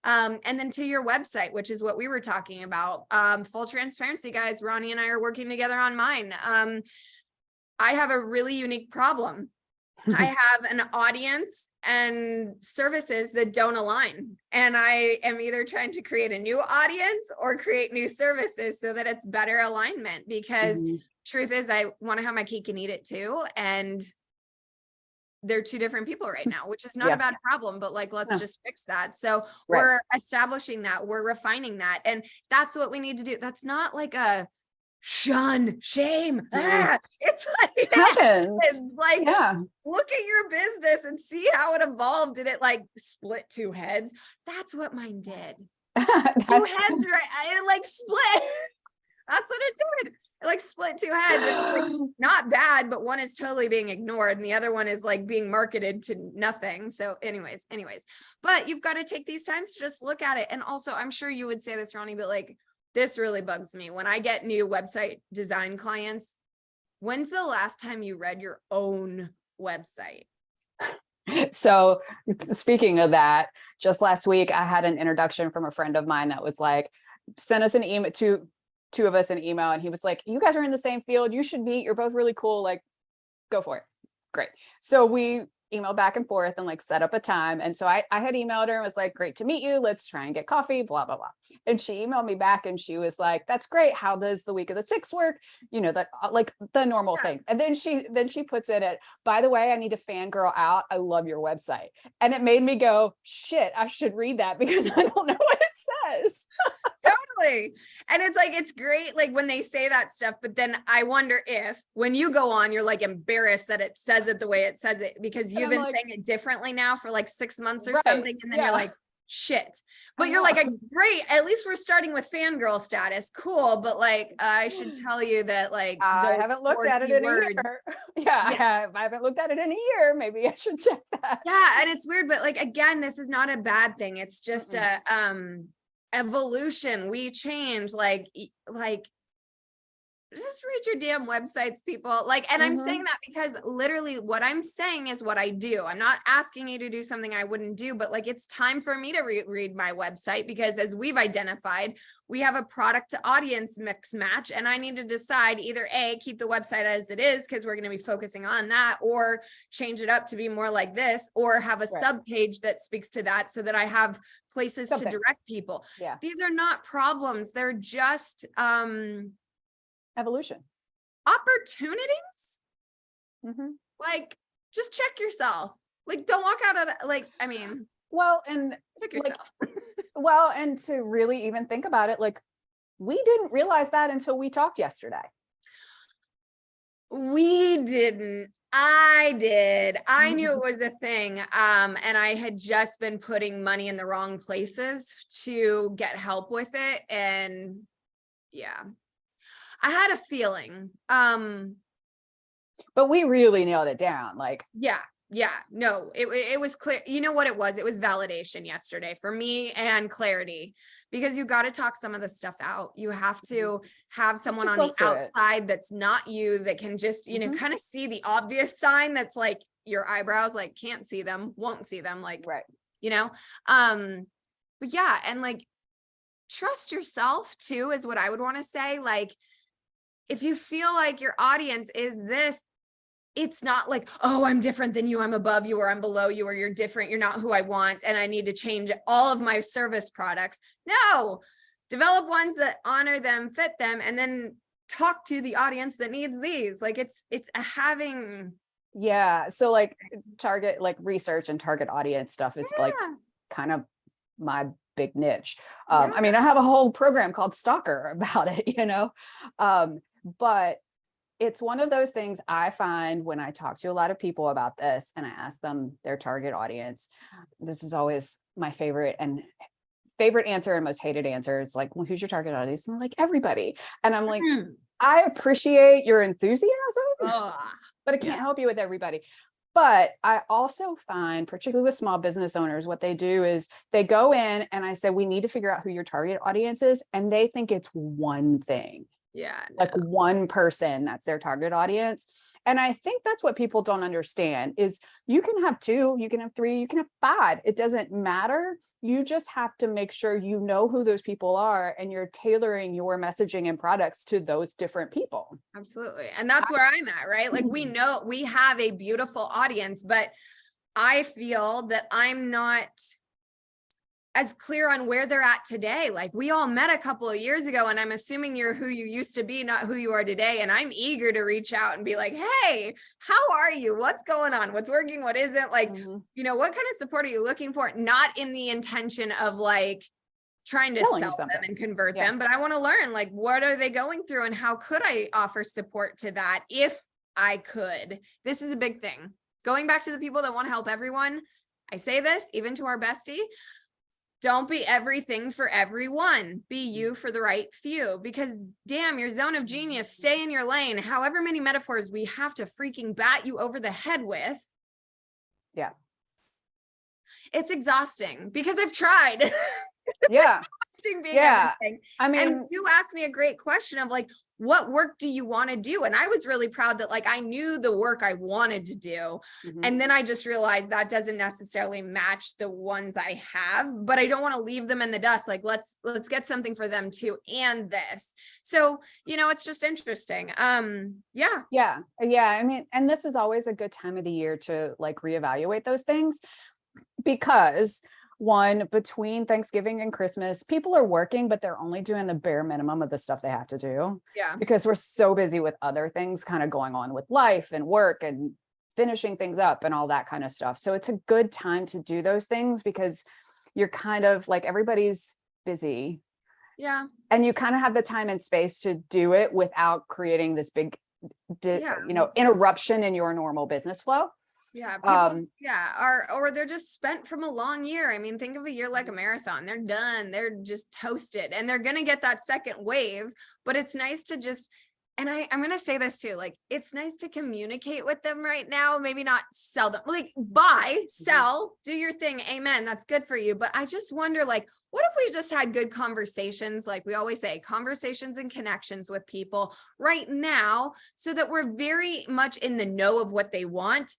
And then to your website, which is what we were talking about. Full transparency, guys, Ronnie and I are working together on mine. I have a really unique problem. I have an audience and services that don't align. And I am either trying to create a new audience or create new services so that it's better alignment, because truth is, I want to have my cake and eat it too. And they're two different people right now, which is not a bad problem, but like, let's just fix that. So we're establishing that, we're refining that. And that's what we need to do. That's not like shun, shame. Mhm. It's like, Happens. it's like, Yeah. look at your business and see how it evolved. And it like split two heads. That's what mine did. Two That's heads, right? It like split. That's what it did. It like split two heads. And it's like not bad, but one is totally being ignored and the other one is like being marketed to nothing. So anyways, but you've got to take these times to just look at it. And also I'm sure you would say this, Ronnie, but like this really bugs me when I get new website design clients. When's the last time you read your own website? So speaking of that, just last week, I had an introduction from a friend of mine that was like, sent us an email to two of us an email. And he was like, you guys are in the same field. You should meet. You're both really cool. Like, go for it. Great. So we emailed back and forth and like set up a time. And so I had emailed her and was like, great to meet you. Let's try and get coffee, blah, blah, blah. And she emailed me back and she was like, that's great. How does the week of the 6th work? You know, that like the normal thing. And then she puts in it, by the way, I need to fangirl out. I love your website. And it made me go, shit, I should read that because I don't know what it says. Totally. And it's like, it's great, like when they say that stuff, but then I wonder if when you go on, you're like embarrassed that it says it the way it says it because you've been saying it differently now for like 6 months or something. And then you're like, shit. But you're like, great, at least we're starting with fangirl status. Cool. But like, I should tell you that like, I haven't looked at it in a year. Yeah, I haven't looked at it in a year. Maybe I should check that. Yeah. And it's weird, but like, again, this is not a bad thing. It's just a, evolution. We change, like just read your damn websites, people. Like, and I'm saying that because literally what I'm saying is what I do. I'm not asking you to do something I wouldn't do, but like, it's time for me to read my website because as we've identified, we have a product to audience mix match. And I need to decide either A, keep the website as it is, because we're going to be focusing on that, or change it up to be more like this, or have a sub page that speaks to that so that I have places to direct people. Yeah. These are not problems. They're just, evolution opportunities. Like just check yourself, like don't walk out of like, I mean, well, and check yourself. Well, and to really even think about it, like we didn't realize that until we talked yesterday. We didn't. I did. I knew it was a thing. And I had just been putting money in the wrong places to get help with it. And yeah, I had a feeling. But we really nailed it down. Like, no, it was clear. You know what it was? It was validation yesterday for me and clarity, because you got to talk some of the stuff out. You have to have someone on the outside that's not you, that can just, you know, kind of see the obvious sign that's like your eyebrows, like can't see them, won't see them, like, you know? But yeah. And like, trust yourself too, is what I would want to say. Like, if you feel like your audience is this, it's not like, oh, I'm different than you, I'm above you, or I'm below you, or you're different, you're not who I want, and I need to change all of my service products. No, develop ones that honor them, fit them, and then talk to the audience that needs these. Like it's having. Yeah. So like target, like research and target audience stuff is like kind of my big niche. I mean, I have a whole program called Stalker about it, you know, but it's one of those things I find when I talk to a lot of people about this and I ask them their target audience. This is always my favorite answer and most hated answer is like, well, who's your target audience? And I'm like, everybody. And I'm like, I appreciate your enthusiasm, but I can't help you with everybody. But I also find, particularly with small business owners, what they do is they go in and I say, we need to figure out who your target audience is. And they think it's one thing. Like one person, that's their target audience. And I think that's what people don't understand is you can have 2, you can have 3, you can have 5. It doesn't matter. You just have to make sure you know who those people are and you're tailoring your messaging and products to those different people. Absolutely. And that's where I'm at, right? Like we know we have a beautiful audience, but I feel that I'm not as clear on where they're at today. Like we all met a couple of years ago and I'm assuming you're who you used to be, not who you are today. And I'm eager to reach out and be like, hey, how are you? What's going on? What's working? What isn't? Like, you know, what kind of support are you looking for? Not in the intention of like trying to Selling sell something. them and convert Yeah. them, but I want to learn, like, what are they going through and how could I offer support to that if I could? This is a big thing. Going back to the people that want to help everyone, I say this even to our bestie, don't be everything for everyone. Be you for the right few, because damn, your zone of genius, stay in your lane. However many metaphors we have to freaking bat you over the head with. Yeah. It's exhausting because I've tried. It's Yeah. exhausting being Yeah. everything. I mean, And you asked me a great question of like, what work do you want to do? And I was really proud that like I knew the work I wanted to do. mhm. And then I just realized that doesn't necessarily match the ones I have, but I don't want to leave them in the dust. Like, let's get something for them too. And this. So, it's just interesting. Yeah. Yeah. I mean, and this is always a good time of the year to like reevaluate those things, because one, between Thanksgiving and Christmas, people are working, but they're only doing the bare minimum of the stuff they have to do. Yeah. Because we're so busy with other things kind of going on with life and work and finishing things up and all that kind of stuff. So it's a good time to do those things because you're kind of like, everybody's busy. Yeah. And you kind of have the time and space to do it without creating this big, interruption in your normal business flow. Yeah. People, or they're just spent from a long year. I mean, think of a year like a marathon. They're done. They're just toasted and they're going to get that second wave, but it's nice to just, and I'm going to say this too, like, it's nice to communicate with them right now. Maybe not sell them, like buy, sell, do your thing. Amen. That's good for you. But I just wonder, like, what if we just had good conversations? Like we always say, conversations and connections with people right now, so that we're very much in the know of what they want.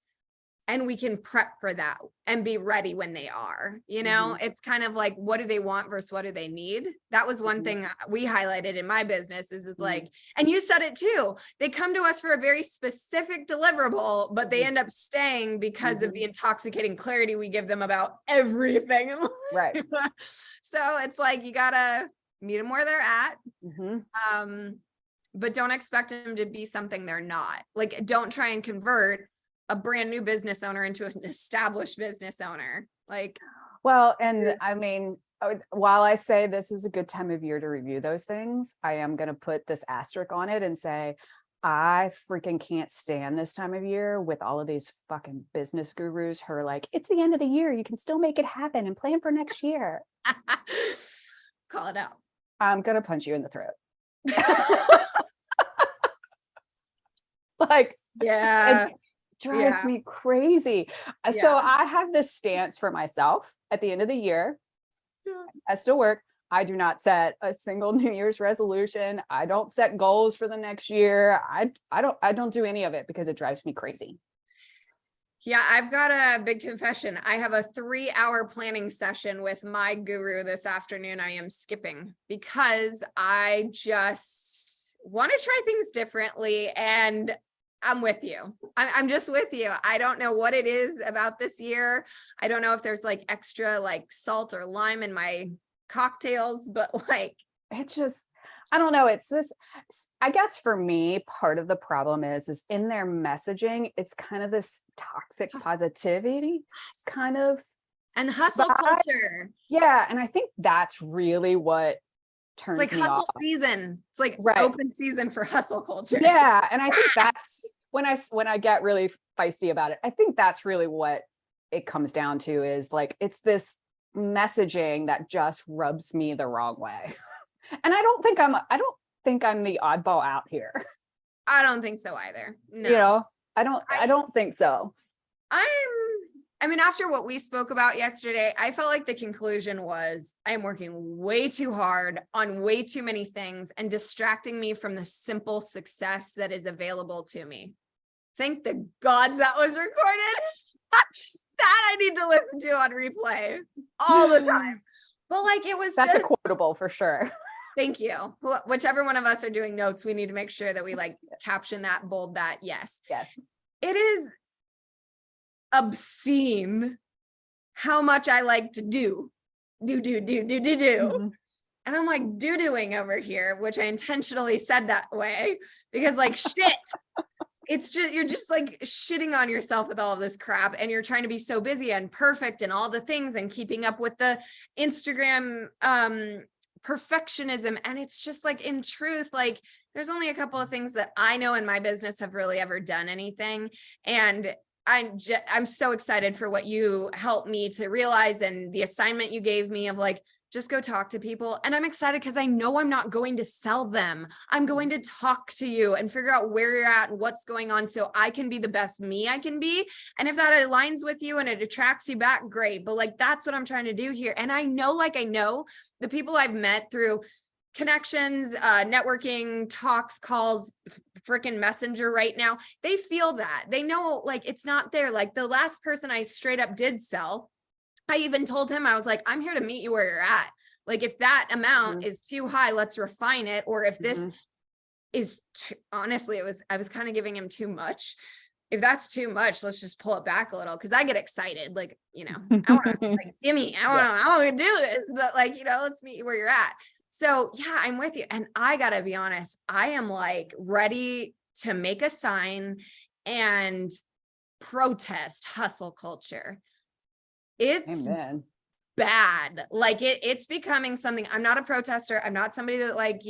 And we can prep for that and be ready when they are, it's kind of like, what do they want versus what do they need? That was one thing we highlighted in my business is it's like, and you said it too, they come to us for a very specific deliverable, but they end up staying because of the intoxicating clarity we give them about everything. Right. So it's like, you gotta meet them where they're at. But don't expect them to be something they're not. Like, don't try and convert a brand new business owner into an established business owner. Like, well, and I mean, while I say this is a good time of year to review those things, I am going to put this asterisk on it and say, I freaking can't stand this time of year with all of these fucking business gurus who are like, it's the end of the year, you can still make it happen and plan for next year. Call it out. I'm going to punch you in the throat. Like, yeah. Drives me crazy. So I have this stance for myself at the end of the year. I still work. I do not set a single New Year's resolution. I don't set goals for the next year. I don't do any of it because it drives me crazy. Yeah, I've got a big confession. I have a 3-hour planning session with my guru this afternoon. I am skipping because I just want to try things differently, and I'm with you. I'm just with you. I don't know what it is about this year. I don't know if there's like extra like salt or lime in my cocktails, but like, it just, I don't know. It's this, I guess for me, part of the problem is in their messaging, it's kind of this toxic positivity kind of. And hustle culture. Yeah. And I think that's really what turns it's like me hustle off. season. It's like open season for hustle culture. Yeah. And I think that's when I get really feisty about it, I think that's really what it comes down to is like, it's this messaging that just rubs me the wrong way. And I don't think I'm the oddball out here. I don't think so either. No. I don't think so. I mean, after what we spoke about yesterday, I felt like the conclusion was I am working way too hard on way too many things and distracting me from the simple success that is available to me. Thank the gods that was recorded. That I need to listen to on replay all the time. But like, that's a quotable for sure. Thank you. Whichever one of us are doing notes, we need to make sure that we like caption that, bold that. Yes. It is obscene how much I like to do. And I'm like doo-dooing over here, which I intentionally said that way because like shit, it's just, you're just like shitting on yourself with all of this crap, and you're trying to be so busy and perfect and all the things and keeping up with the Instagram perfectionism. And it's just like, in truth, like there's only a couple of things that I know in my business have really ever done anything. And I'm so excited for what you helped me to realize, and the assignment you gave me of like, just go talk to people. And I'm excited because I know I'm not going to sell them. I'm going to talk to you and figure out where you're at and what's going on, so I can be the best me I can be. And if that aligns with you and it attracts you back, great. But like, that's what I'm trying to do here. And I know the people I've met through connections, networking, talks, calls, freaking messenger right now, they feel that. They know like it's not there. Like the last person I straight up did sell, I even told him, I was like, I'm here to meet you where you're at. Like, if that amount is too high, let's refine it. Or if this is honestly, I was kind of giving him too much. If that's too much, let's just pull it back a little. Cause I get excited. Like, I want to like, I want to do this, but like, let's meet you where you're at. So yeah, I'm with you. And I gotta be honest, I am like ready to make a sign and protest hustle culture. It's Amen. bad. Like it's becoming something. I'm not a protester. I'm not somebody that like,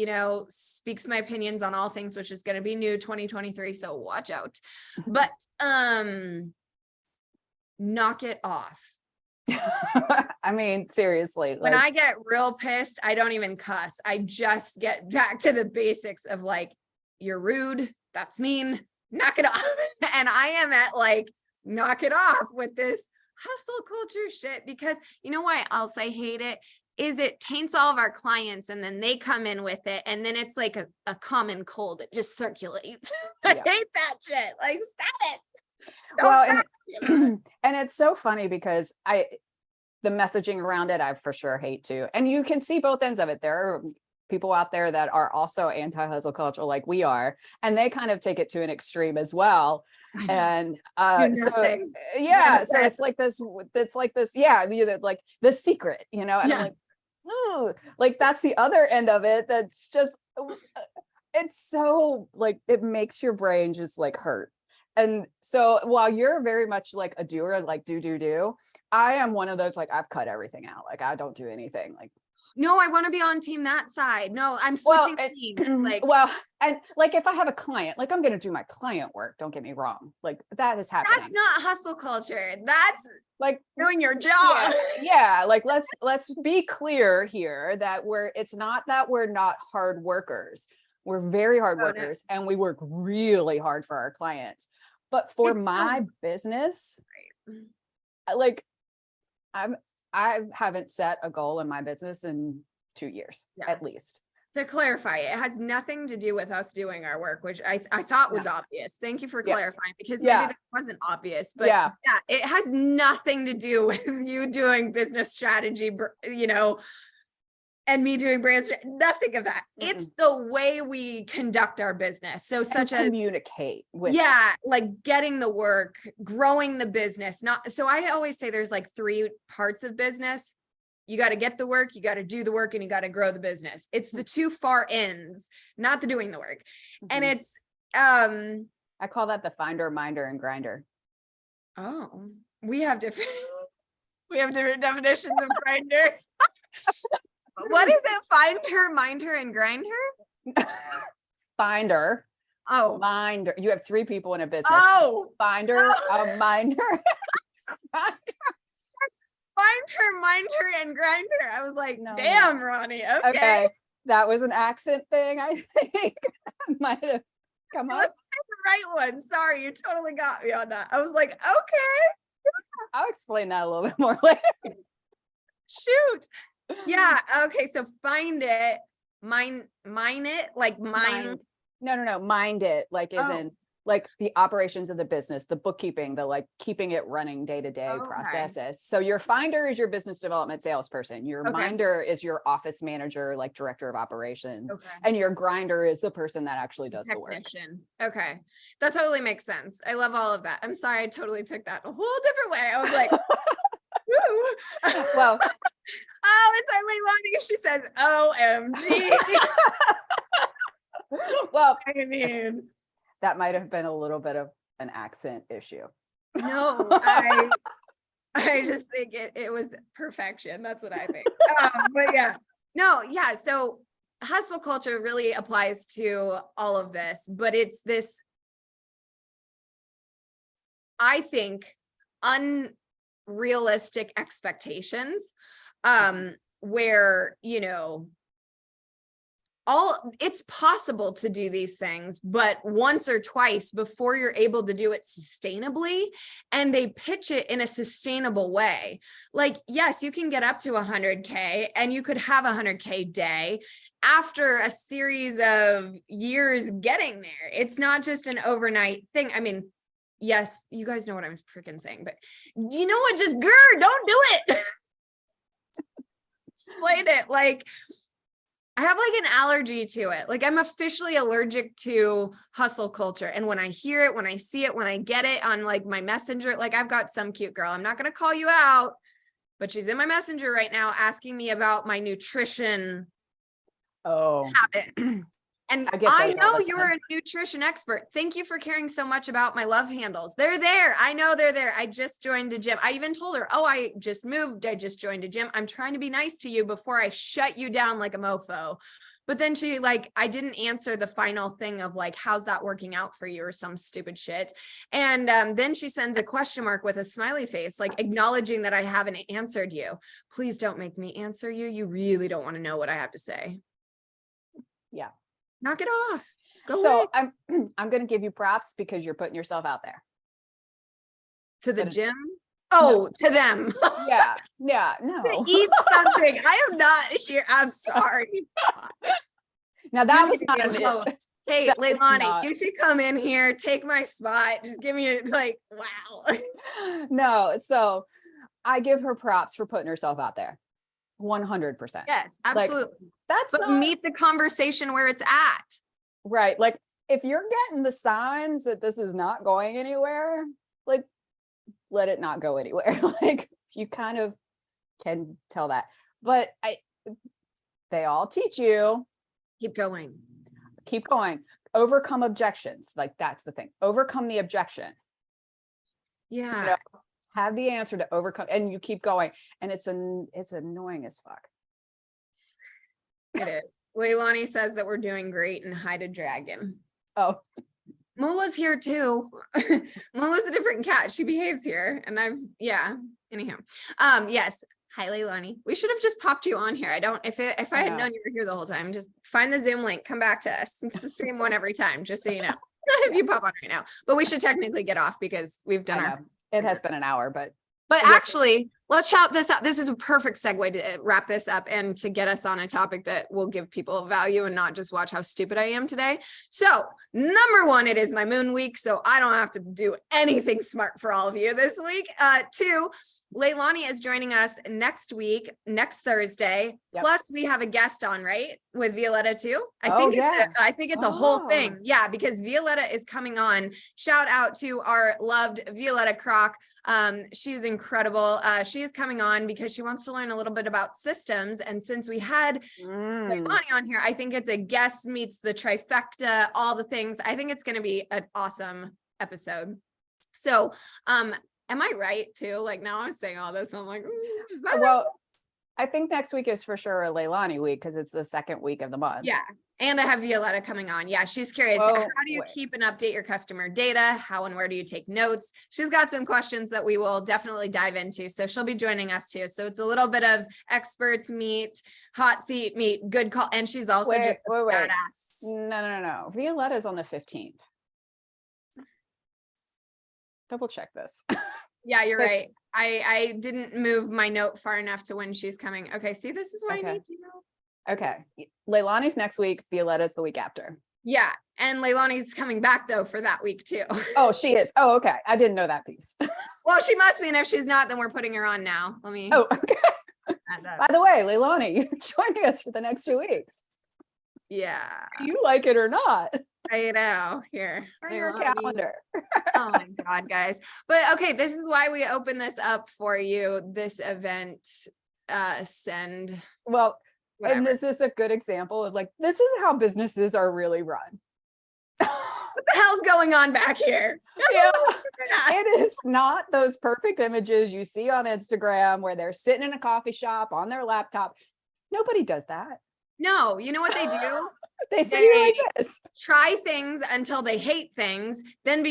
speaks my opinions on all things, which is going to be new 2023. So watch out, but, knock it off. I mean, seriously, When I get real pissed, I don't even cuss. I just get back to the basics of like, you're rude. That's mean. Knock it off. And I am at like, knock it off with this hustle culture shit, because you know why else I hate it is it taints all of our clients, and then they come in with it, and then it's like a common cold. It just circulates. I hate that shit. Like, stop it. And it's so funny because the messaging around it, I for sure hate too. And you can see both ends of it. There are people out there that are also anti-hustle culture like we are, and they kind of take it to an extreme as well. And so it's like this, like the secret, and I'm like, ooh, like that's the other end of it. That's just, it's so like, it makes your brain just like hurt. And so while you're very much like a doer, like do, I am one of those, like, I've cut everything out. Like, I don't do anything. Like, no, I want to be on team that side. No, I'm switching teams. Like, and like, if I have a client, like, I'm going to do my client work. Don't get me wrong. Like, that is happening. That's not hustle culture. That's like doing your job. Yeah. Like, let's be clear here that it's not that we're not hard workers. We're very hard workers, and we work really hard for our clients. But for my business, like, I haven't set a goal in my business in 2 years, at least. To clarify, it has nothing to do with us doing our work, which I thought was obvious. Thank you for clarifying, because maybe that wasn't obvious, but it has nothing to do with you doing business strategy, and me doing brand strategy, nothing of that. It's the way we conduct our business. So such as communicate with, like getting the work, growing the business. So I always say there's like 3 parts of business. You got to get the work, you got to do the work, and you got to grow the business. It's the 2 far ends, not the doing the work. And it's, I call that the finder, minder, and grinder. Oh, we have different definitions of grinder. What is it? Find her, mind her, and grind her? Finder. Oh. Minder. You have 3 people in a business. Oh. Finder, a minder. Find her, mind her, and grind her. I was like, damn, Ronnie. Okay. That was an accent thing, I think. Might have come up. Let's take the right one. Sorry, you totally got me on that. I was like, okay. I'll explain that a little bit more later. Shoot. Yeah. Okay. So find it, mine it, like mind. No. Mind it, like as in like the operations of the business, the bookkeeping, the like keeping it running day-to-day processes. So your finder is your business development salesperson. Your minder is your office manager, like director of operations. And your grinder is the person that actually does the work. Okay. That totally makes sense. I love all of that. I'm sorry. I totally took that a whole different way. I was like, well, it's Eileen Lonnie. She says, OMG. Well, I mean, That might have been a little bit of an accent issue. No, I just think it was perfection. That's what I think. But yeah, no, yeah. So hustle culture really applies to all of this, but it's this, I think, unrealistic expectations, where, it's possible to do these things, but once or twice before you're able to do it sustainably, and they pitch it in a sustainable way. Like, yes, you can get up to 100K and you could have a 100K day after a series of years getting there. It's not just an overnight thing. I mean, yes, you guys know what I'm freaking saying, but you know what? Just don't do it. Explain it. Like, I have like an allergy to it. Like, I'm officially allergic to hustle culture. And when I hear it, when I see it, when I get it on like my messenger, like I've got some cute girl, I'm not going to call you out, but she's in my messenger right now asking me about my nutrition habits. And I know you're a nutrition expert. Thank you for caring so much about my love handles. They're there. I know they're there. I just joined a gym. I even told her, oh, I just moved. I just joined a gym. I'm trying to be nice to you before I shut you down like a mofo. But then she I didn't answer the final thing of like, how's that working out for you or some stupid shit. And then she sends a question mark with a smiley face, like acknowledging that I haven't answered you. Please don't make me answer you. You really don't want to know what I have to say. Yeah. Knock it off. Go so away. I'm going to give you props because you're putting yourself out there. To the gym? Oh, no. To them. Yeah. No. To eat something. I am not here. I'm sorry. Now that was not a host. Hey, Leilani, you should come in here, take my spot. Just give me wow. No, so I give her props for putting herself out there. 100%. Yes, absolutely. But meet the conversation where it's at. Right. Like if you're getting the signs that this is not going anywhere, like let it not go anywhere. Like you kind of can tell that. But they all teach you. Keep going. Overcome objections. Like that's the thing. Overcome the objection. Yeah. Have the answer to overcome, and you keep going, and it's annoying as fuck. It is. Leilani says that we're doing great and hide a dragon. Oh, Mula's here too. Mula's a different cat. She behaves here, and anyhow. Yes. Hi, Leilani. We should have just popped you on here. If I had known you were here the whole time, just find the Zoom link, come back to us. It's the same one every time, just so you know. If you pop on right now, but we should technically get off because we've done it has been an hour, but actually, let's shout this out. This is a perfect segue to wrap this up and to get us on a topic that will give people value and not just watch how stupid I am today. So, number one, it is my moon week, so I don't have to do anything smart for all of you this week. Two, Leilani is joining us next week, next Thursday. Yep. Plus, we have a guest on, right? With Violetta too. I think it's a whole thing. Yeah, because Violetta is coming on. Shout out to our loved Violetta Kroc. She's incredible. She is coming on because she wants to learn a little bit about systems. And since we had Leilani on here, I think it's a guest meets the trifecta, all the things. I think it's going to be an awesome episode. So, am I right too? Like now I'm saying all this. I'm like, is that right? I think next week is for sure a Leilani week because it's the second week of the month. Yeah. And I have Violetta coming on. Yeah. She's curious. How do you keep and update your customer data? How and where do you take notes? She's got some questions that we will definitely dive into. So she'll be joining us too. So it's a little bit of experts meet, hot seat meet, good call. And she's also just a badass. No. Violetta's on the 15th. Double check this. Yeah, you're right. I didn't move my note far enough to when she's coming. Okay, see, this is why I need to know. Okay. Leilani's next week, Violetta's the week after. Yeah, and Leilani's coming back though for that week too. Oh, she is. Oh, okay. I didn't know that piece. Well, she must be, and if she's not, then we're putting her on now. Oh, okay. By the way, Leilani, you're joining us for the next 2 weeks. Yeah. You like it or not? I know. Here. For your calendar. Oh my God, guys. But okay, this is why we open this up for you. This event, send. Well, whatever. And this is a good example of like, this is how businesses are really run. what the hell's going on back here? Yeah. It is not those perfect images you see on Instagram where they're sitting in a coffee shop on their laptop. Nobody does that. No, you know what they do? They see you like this. Try things until they hate things, then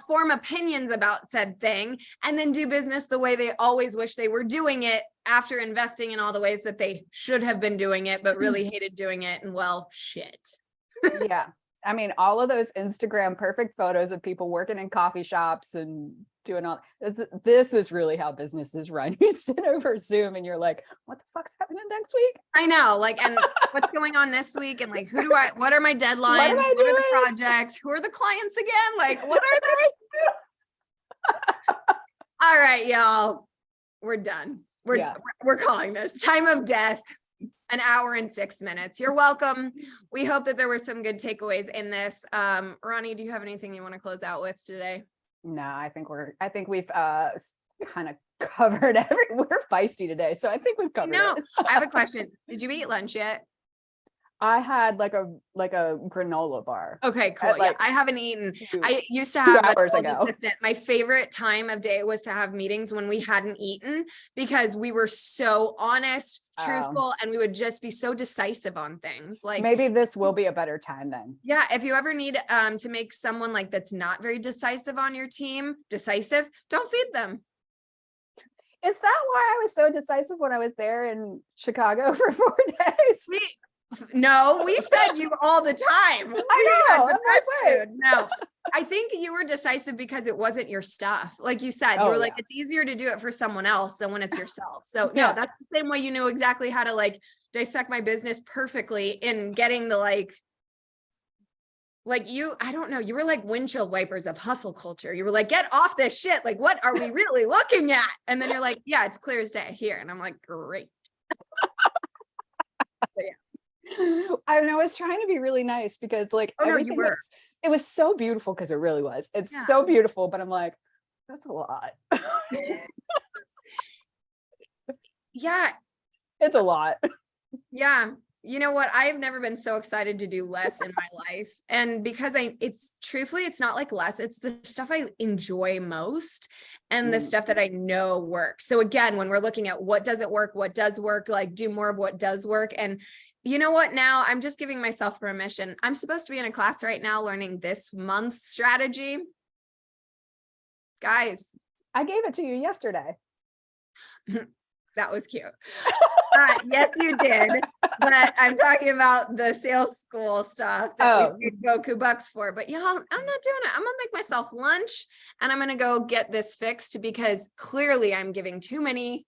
form opinions about said thing, and then do business the way they always wish they were doing it after investing in all the ways that they should have been doing it, but really hated doing it. And well, shit. Yeah. I mean, all of those Instagram perfect photos of people working in coffee shops and doing all this is really how business is run. You sit over Zoom and you're like, what the fuck's happening next week? I know, like, and what's going on this week? And like, what are my deadlines? What am I What are the doing? projects? Who are the clients again? Like, what are they? All right, y'all, we're done. We're calling this time of death. An hour and 6 minutes. You're welcome. We hope that there were some good takeaways in this. Ronnie, do you have anything you want to close out with today? No, I think we've kind of covered we're feisty today. So I think we've covered it. I have a question. Did you eat lunch yet? I had like a granola bar. Okay, cool. Like, I haven't eaten. I used to 2 have hours an ago. assistant. My favorite time of day was to have meetings when we hadn't eaten because we were so honest, truthful, and we would just be so decisive on things. Like maybe this will be a better time then. Yeah, if you ever need to make someone like that's not very decisive on your team decisive, don't feed them. Is that why I was so decisive when I was there in Chicago for 4 days? No, we fed you all the time. I know. Food. No, I think you were decisive because it wasn't your stuff. Like you said, you were like, it's easier to do it for someone else than when it's yourself. So no, that's the same way you knew exactly how to like dissect my business perfectly in getting the like you, I don't know, you were like windshield wipers of hustle culture. You were like, get off this shit. Like, what are we really looking at? And then you're like, yeah, it's clear as day here. And I'm like, great. I was trying to be really nice because like everything it was so beautiful because it really was. It's so beautiful, but I'm like, that's a lot. Yeah. It's a lot. Yeah. You know what? I've never been so excited to do less in my life. And because it's not like less, it's the stuff I enjoy most and the stuff that I know works. So again, when we're looking at what doesn't work, what does work, like do more of what does work. And you know what? Now I'm just giving myself permission. I'm supposed to be in a class right now learning this month's strategy. Guys, I gave it to you yesterday. That was cute. Yes, you did. But I'm talking about the sales school stuff that we paid Goku bucks for. But y'all, I'm not doing it. I'm going to make myself lunch and I'm going to go get this fixed because clearly I'm giving too many.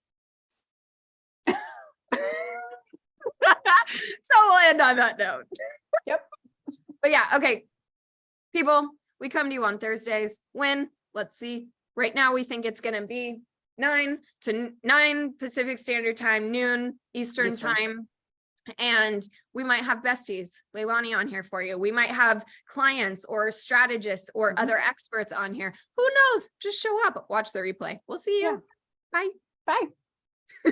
So we'll end on that note. Yep. But yeah, okay. People, we come to you on Thursdays. When? Let's see. Right now we think it's going to be 9 to 9 Pacific Standard Time, noon Eastern Time. And we might have besties, Leilani, on here for you. We might have clients or strategists or other experts on here. Who knows? Just show up, watch the replay. We'll see you. Yeah. Bye. Bye.